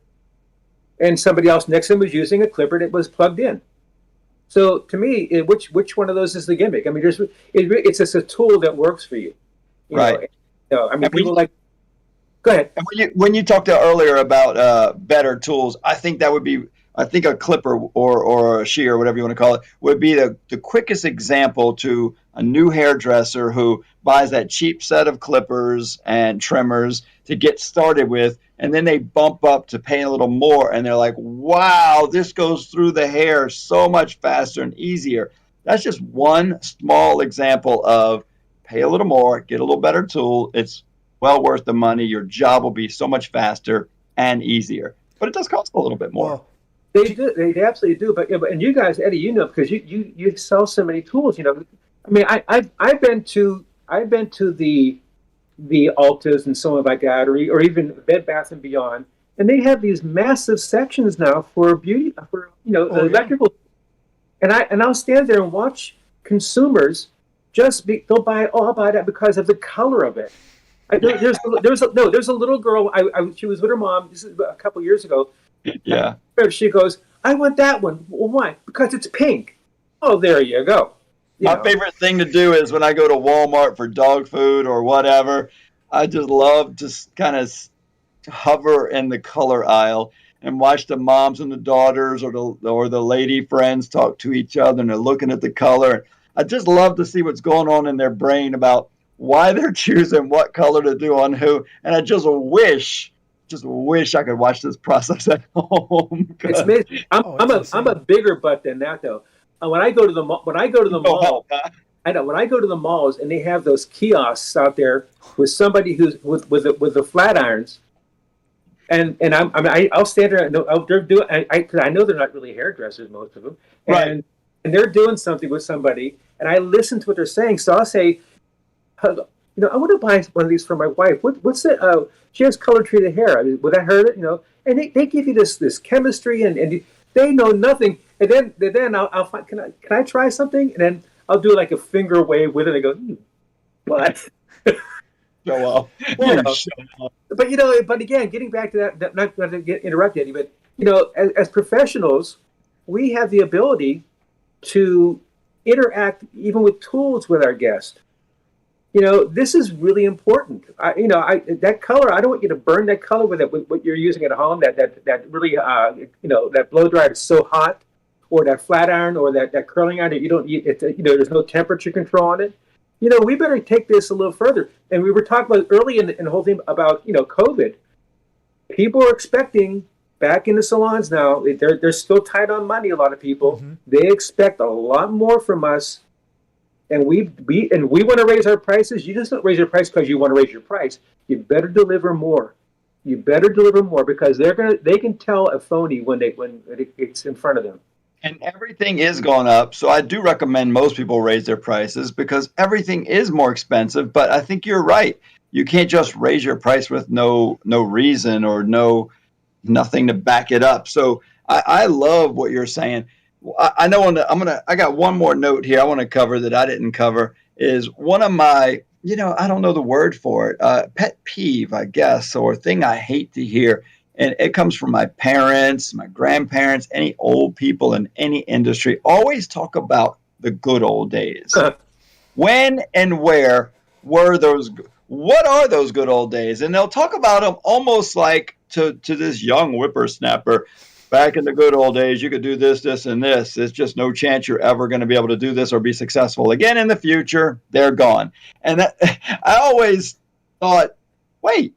and somebody else next to them was using a clipper that was plugged in. So to me, which one of those is the gimmick? I mean, it's just a tool that works for you. Right. People like. Go ahead. And when you talked earlier about better tools, I think a clipper or a shear, whatever you want to call it, would be the quickest example to a new hairdresser who buys that cheap set of clippers and trimmers to get started with, and then they bump up to paying a little more, and they're like, wow, this goes through the hair so much faster and easier. That's just one small example of pay a little more, get a little better tool. It's well worth the money. Your job will be so much faster and easier, but it does cost a little bit more. Well, they absolutely do. But and you guys, Eddie, because you sell so many tools. I've been to the Altas and so on like that, or even Bed Bath and Beyond, and they have these massive sections now for beauty, electrical. And I'll stand there and watch consumers they'll buy it. Oh, I'll buy that because of the color of it. There's a little girl. She was with her mom. This is a couple years ago. Yeah. She goes, "I want that one." Well, why? Because it's pink. Oh, there you go. My favorite thing to do is when I go to Walmart for dog food or whatever, I just love to kind of hover in the color aisle and watch the moms and the daughters or the lady friends talk to each other, and they're looking at the color. I just love to see what's going on in their brain about why they're choosing what color to do on who. And I just wish I could watch this process at home. It's amazing. I'm a bigger butt than that though. When I go to the mall, when I go to the malls and they have those kiosks out there with somebody who's with the flat irons, and I'll stand there and they're doing. Because I know they're not really hairdressers, most of them, and they're doing something with somebody, and I listen to what they're saying. So I'll say, I want to buy one of these for my wife. What's it? She has color treated hair. Would that hurt it? And they give you this chemistry, and they know nothing. And then I'll find, can I try something? And then I'll do like a finger wave with it. And I go, what? Show off. But again, getting back to that, not going to get interrupted, but as professionals, we have the ability to interact even with tools with our guests. this is really important. That color, I don't want you to burn that color with what you're using at home. That really, that blow dryer is so hot, or that flat iron, or that curling iron that you don't need. There's no temperature control on it. We better take this a little further. And we were talking about early in the whole thing about COVID. People are expecting back in the salons now. They're still tight on money. A lot of people they expect a lot more from us. And we want to raise our prices. You just don't raise your price because you want to raise your price. You better deliver more. You better deliver more, because they can tell a phony when it's in front of them. And everything is going up. So I do recommend most people raise their prices, because everything is more expensive. But I think you're right. You can't just raise your price with no reason or nothing to back it up. So I love what you're saying. I know I got one more note here I want to cover that I didn't cover, is one of my, I don't know the word for it, pet peeve, I guess, or thing I hate to hear. And it comes from my parents, my grandparents, any old people in any industry always talk about the good old days. When and where were those? What are those good old days? And they'll talk about them almost like to this young whippersnapper. Back in the good old days, you could do this, this, and this. There's just no chance you're ever going to be able to do this or be successful again in the future. They're gone. And I always thought, wait,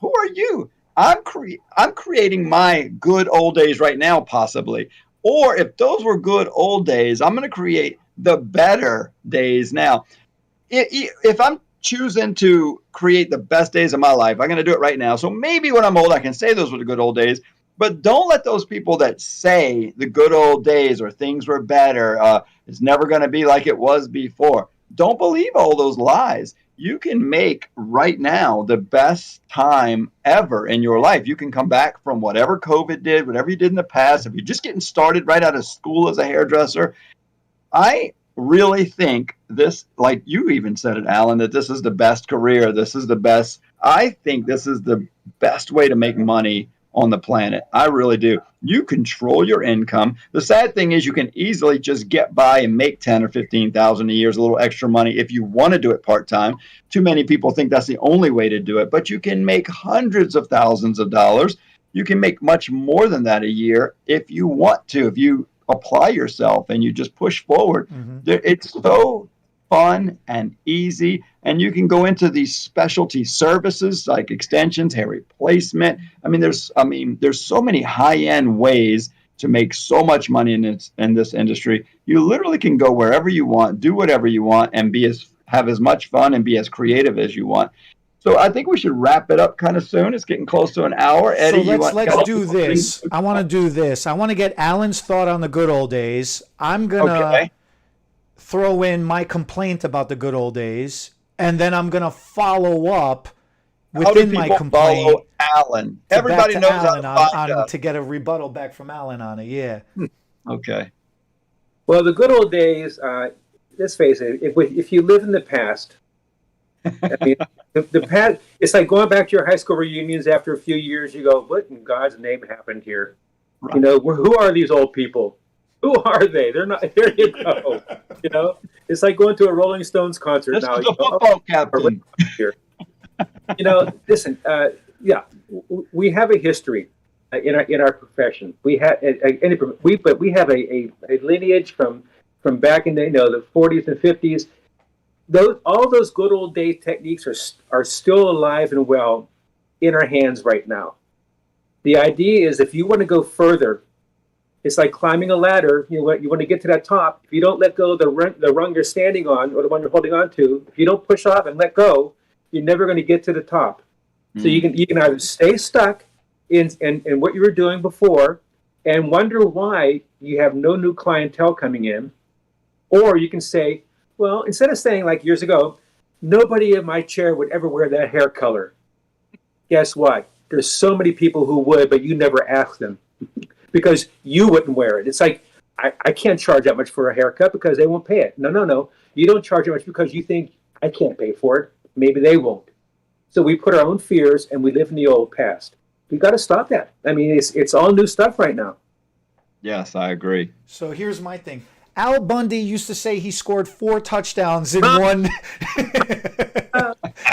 who are you? I'm creating my good old days right now, possibly. Or if those were good old days, I'm going to create the better days now. If I'm choosing to create the best days of my life, I'm going to do it right now. So maybe when I'm old, I can say those were the good old days. But don't let those people that say the good old days or things were better, it's never going to be like it was before. Don't believe all those lies. You can make right now the best time ever in your life. You can come back from whatever COVID did, whatever you did in the past. If you're just getting started right out of school as a hairdresser, I really think this, like you even said it, Alan, that this is the best career. This is the best. I think this is the best way to make money on the planet. I really do. You control your income. The sad thing is you can easily just get by and make 10 or 15,000 a year, a little extra money if you want to do it part-time. Too many people think that's the only way to do it, but you can make hundreds of thousands of dollars. You can make much more than that a year if you want to, if you apply yourself and you just push forward. It's so fun and easy, and you can go into these specialty services like extensions, hair replacement. There's so many high-end ways to make so much money in this industry. You literally can go wherever you want, do whatever you want, and have as much fun and be as creative as you want. So I think we should wrap it up kind of soon. It's getting close to an hour. Eddie, so let's do this. I want to do this. I want to get Alan's thought on the good old days. I'm gonna throw in my complaint about the good old days, and then I'm going to follow up within my complaint. Follow Alan? Everybody knows Alan how to to get a rebuttal back from Alan on it. Yeah. Okay. Well, the good old days, let's face it, if you live in the past, the past, it's like going back to your high school reunions after a few years. You go, what in God's name happened here? Right. Who are these old people? Who are they? They're not. There you go. It's like going to a Rolling Stones concert this now. This is a football captain. Here. Listen. We have a history in our profession. We have we have a lineage from back in the 40s and 50s. All those good old days techniques are still alive and well in our hands right now. The idea is, if you want to go further, it's like climbing a ladder. You want to get to that top. If you don't let go of the rung you're standing on, or the one you're holding on to, if you don't push off and let go, you're never going to get to the top. So you can either stay stuck in what you were doing before and wonder why you have no new clientele coming in, or you can say, well, instead of saying like years ago, nobody in my chair would ever wear that hair color. Guess what? There's so many people who would, but you never ask them. Because you wouldn't wear it. It's like, I can't charge that much for a haircut because they won't pay it. No. You don't charge that much because you think, I can't pay for it. Maybe they won't. So we put our own fears and we live in the old past. We've got to stop that. It's all new stuff right now. Yes, I agree. So here's my thing. Al Bundy used to say he scored 4 touchdowns in one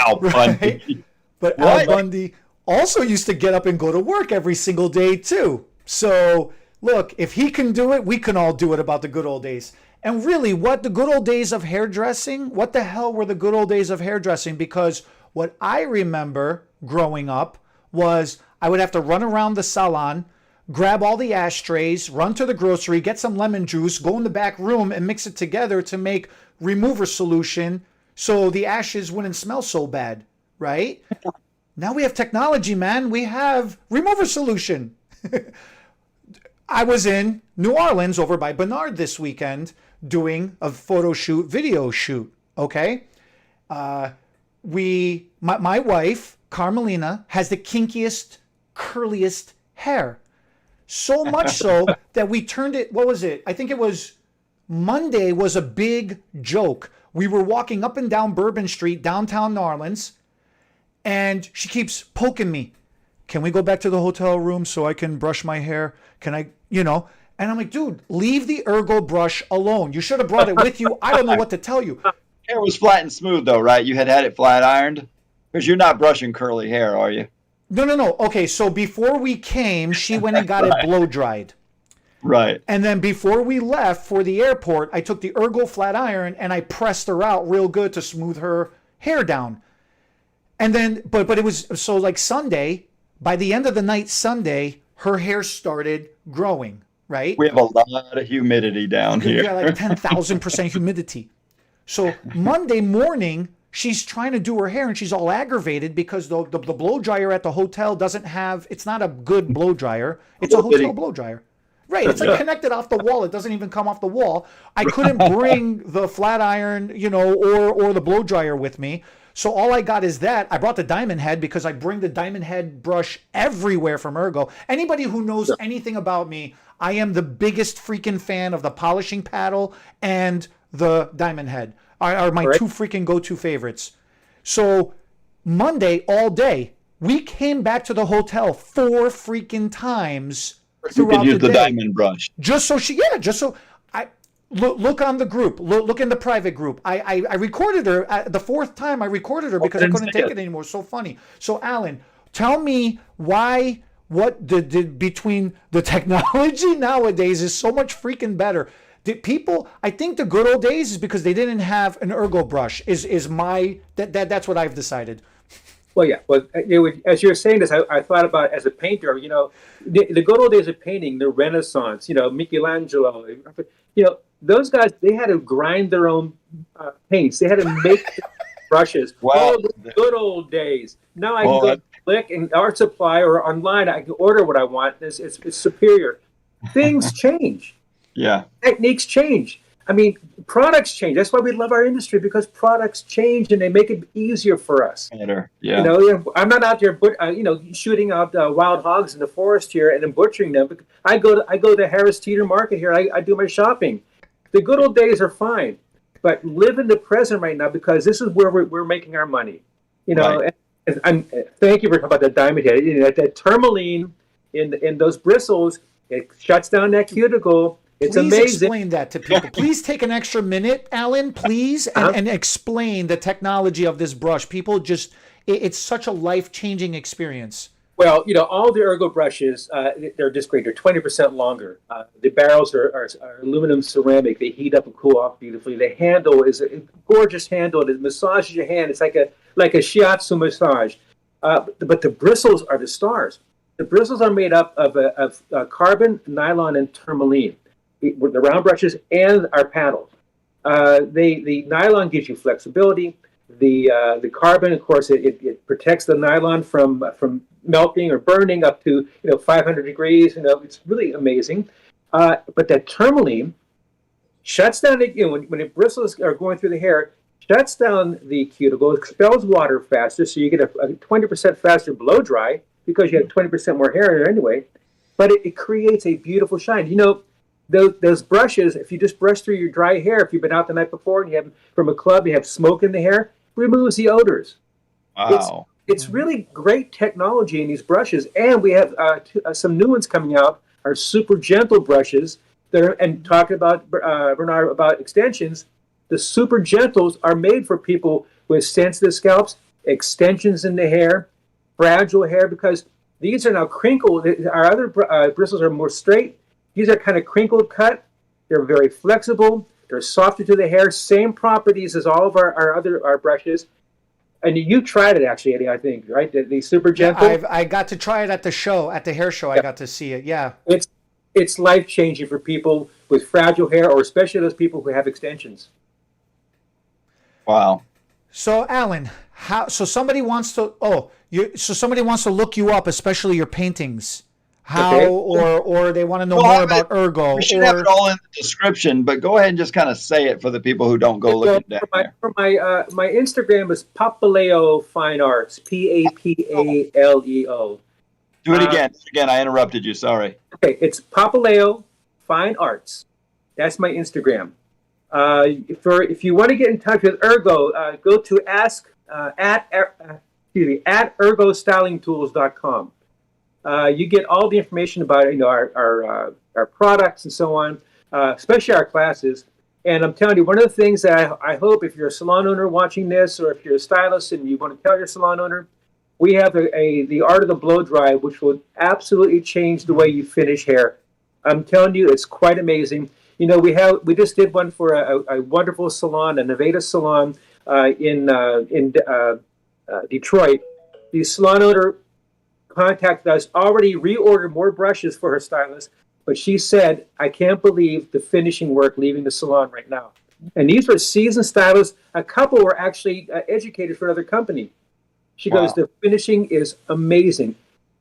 Al Bundy. Right? But What? Al Bundy also used to get up and go to work every single day too. So look, if he can do it, we can all do it about the good old days. And really, what the good old days of hairdressing, what the hell were the good old days of hairdressing? Because what I remember growing up was I would have to run around the salon, grab all the ashtrays, run to the grocery, get some lemon juice, go in the back room and mix it together to make remover solution so the ashes wouldn't smell so bad, right? Now we have technology, man. We have remover solution. I was in New Orleans over by Bernard this weekend doing a photo shoot, video shoot, okay? My wife, Carmelina, has the kinkiest, curliest hair. So much so that we turned it, what was it? I think it was Monday was a big joke. We were walking up and down Bourbon Street, downtown New Orleans, and she keeps poking me. Can we go back to the hotel room so I can brush my hair? Can I, And I'm like, dude, leave the Ergo brush alone. You should have brought it with you. I don't know what to tell you. Hair was flat and smooth, though, right? You had it flat ironed? Because you're not brushing curly hair, are you? No. Okay, so before we came, she went and got it blow dried. Right. And then before we left for the airport, I took the Ergo flat iron and I pressed her out real good to smooth her hair down. And then, but it was, so like Sunday, by the end of the night Sunday, her hair started growing, right? We have a lot of humidity down here. Yeah, like 10,000% humidity. So Monday morning, she's trying to do her hair and she's all aggravated because the blow dryer at the hotel doesn't have, it's not a good blow dryer. It's a hotel blow dryer. Right, it's like connected off the wall. It doesn't even come off the wall. I couldn't bring the flat iron, or the blow dryer with me. So all I got is that. I brought the diamond head because I bring the diamond head brush everywhere from Ergo. Anybody who knows anything about me, I am the biggest freaking fan of the polishing paddle and the diamond head. Are my two freaking go-to favorites. So Monday all day, we came back to the hotel 4 freaking times throughout use the day. diamond brush. Just so I look on the group, look in the private group. I recorded her the 4th time I recorded her because I couldn't take it anymore. So funny. So Alan, tell me what between the technology nowadays is so much freaking better. I think the good old days is because they didn't have an Ergo brush. That's what I've decided. Well, yeah. Well, as you were saying this, I thought about as a painter. The good old days of painting, the Renaissance. Michelangelo. Those guys, they had to grind their own paints. They had to make brushes. Wow. The good old days. Now I can go click and Art Supply or online. I can order what I want. It's superior. Things change. Yeah. Techniques change. I mean, products change. That's why we love our industry, because products change and they make it easier for us. Better. Yeah. I'm not out there, shooting out wild hogs in the forest here and then butchering them. I go to Harris Teeter Market here. I do my shopping. The good old days are fine, but live in the present right now, because this is where we're making our money. Right. And thank you for talking about the diamond head. That tourmaline in those bristles, it shuts down that cuticle. It's Please amazing. Explain that to people. Please take an extra minute, Alan, please, and explain the technology of this brush. People it's such a life-changing experience. Well, all the Ergo brushes, they're just great. They're 20% longer. The barrels are aluminum ceramic. They heat up and cool off beautifully. The handle is a gorgeous handle. It massages your hand. It's like a shiatsu massage. But the bristles are the stars. The bristles are made up of carbon, nylon, and tourmaline. The round brushes and our paddles. The nylon gives you flexibility. The carbon, of course, it protects the nylon from melting or burning up to 500 degrees. It's really amazing. But that tourmaline shuts down when the bristles are going through the hair, shuts down the cuticle, expels water faster, so you get a 20% faster blow dry because you have 20% more hair in there anyway. But it creates a beautiful shine. Those brushes, if you just brush through your dry hair, if you've been out the night before and you have from a club, you have smoke in the hair, removes the odors. Wow. It's really great technology in these brushes, and we have some new ones coming out. Our super gentle brushes. And talking about Bernard about extensions, the super gentles are made for people with sensitive scalps extensions in the hair, fragile hair, because these are now crinkled. Our other bristles are more straight. These are kind of crinkled cut. They're very flexible. They're softer to the hair. Same properties as all of our brushes. And you tried it actually, Eddie, I think, right? The super gentle. Yeah, I got to try it at the show, at the hair show. I got to see it. Yeah. It's life changing for people with fragile hair, or especially those people who have extensions. Wow. So Alan, somebody wants to somebody wants to look you up, especially your paintings. How okay. or they want to know more about Ergo. We should have it all in the description, but go ahead and just kind of say it for the people who don't go looking down there. For my Instagram is Papaleo Fine Arts, Papaleo. Do it again. I interrupted you. Sorry. Okay, it's Papaleo Fine Arts. That's my Instagram. If you want to get in touch with Ergo, go to at ergostylingtools.com. You get all the information about our products and so on, especially our classes. And I'm telling you, one of the things that I hope, if you're a salon owner watching this, or if you're a stylist and you want to tell your salon owner, we have the art of the blow dry, which will absolutely change the way you finish hair. I'm telling you, it's quite amazing. We just did one for a wonderful salon, a Nevada salon in Detroit. The salon owner contacted us, already reordered more brushes for her stylist, but she said, I can't believe the finishing work leaving the salon right now. And these were seasoned stylists. A couple were actually educated for another company. She goes, the finishing is amazing.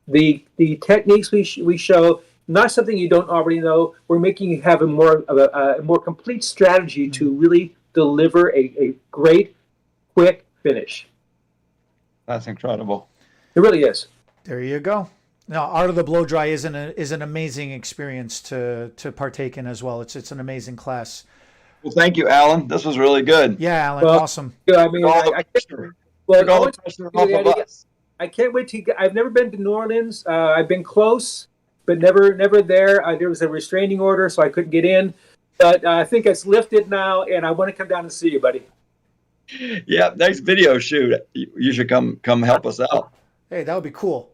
The techniques we show, not something you don't already know. We're making you have a more complete strategy to really deliver a great, quick finish. That's incredible. It really is. There you go. Now, Art of the Blow Dry is an amazing experience to partake in as well. It's an amazing class. Well, thank you, Alan. This was really good. Yeah, Alan, awesome. I mean, I can't wait to I've never been to New Orleans. I've been close, but never there. There was a restraining order, so I couldn't get in. But I think it's lifted now, and I want to come down and see you, buddy. Yeah, next video shoot, you should come help us out. Hey, that would be cool.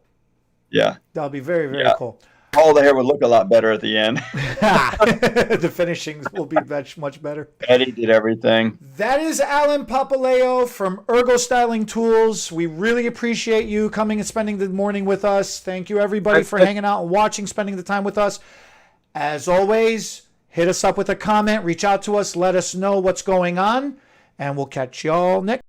Yeah. That would be very, very cool. All the hair would look a lot better at the end. The finishings will be much better. Eddie did everything. That is Alan Papaleo from Ergo Styling Tools. We really appreciate you coming and spending the morning with us. Thank you, everybody, for hanging out and watching, spending the time with us. As always, hit us up with a comment. Reach out to us. Let us know what's going on. And we'll catch y'all next.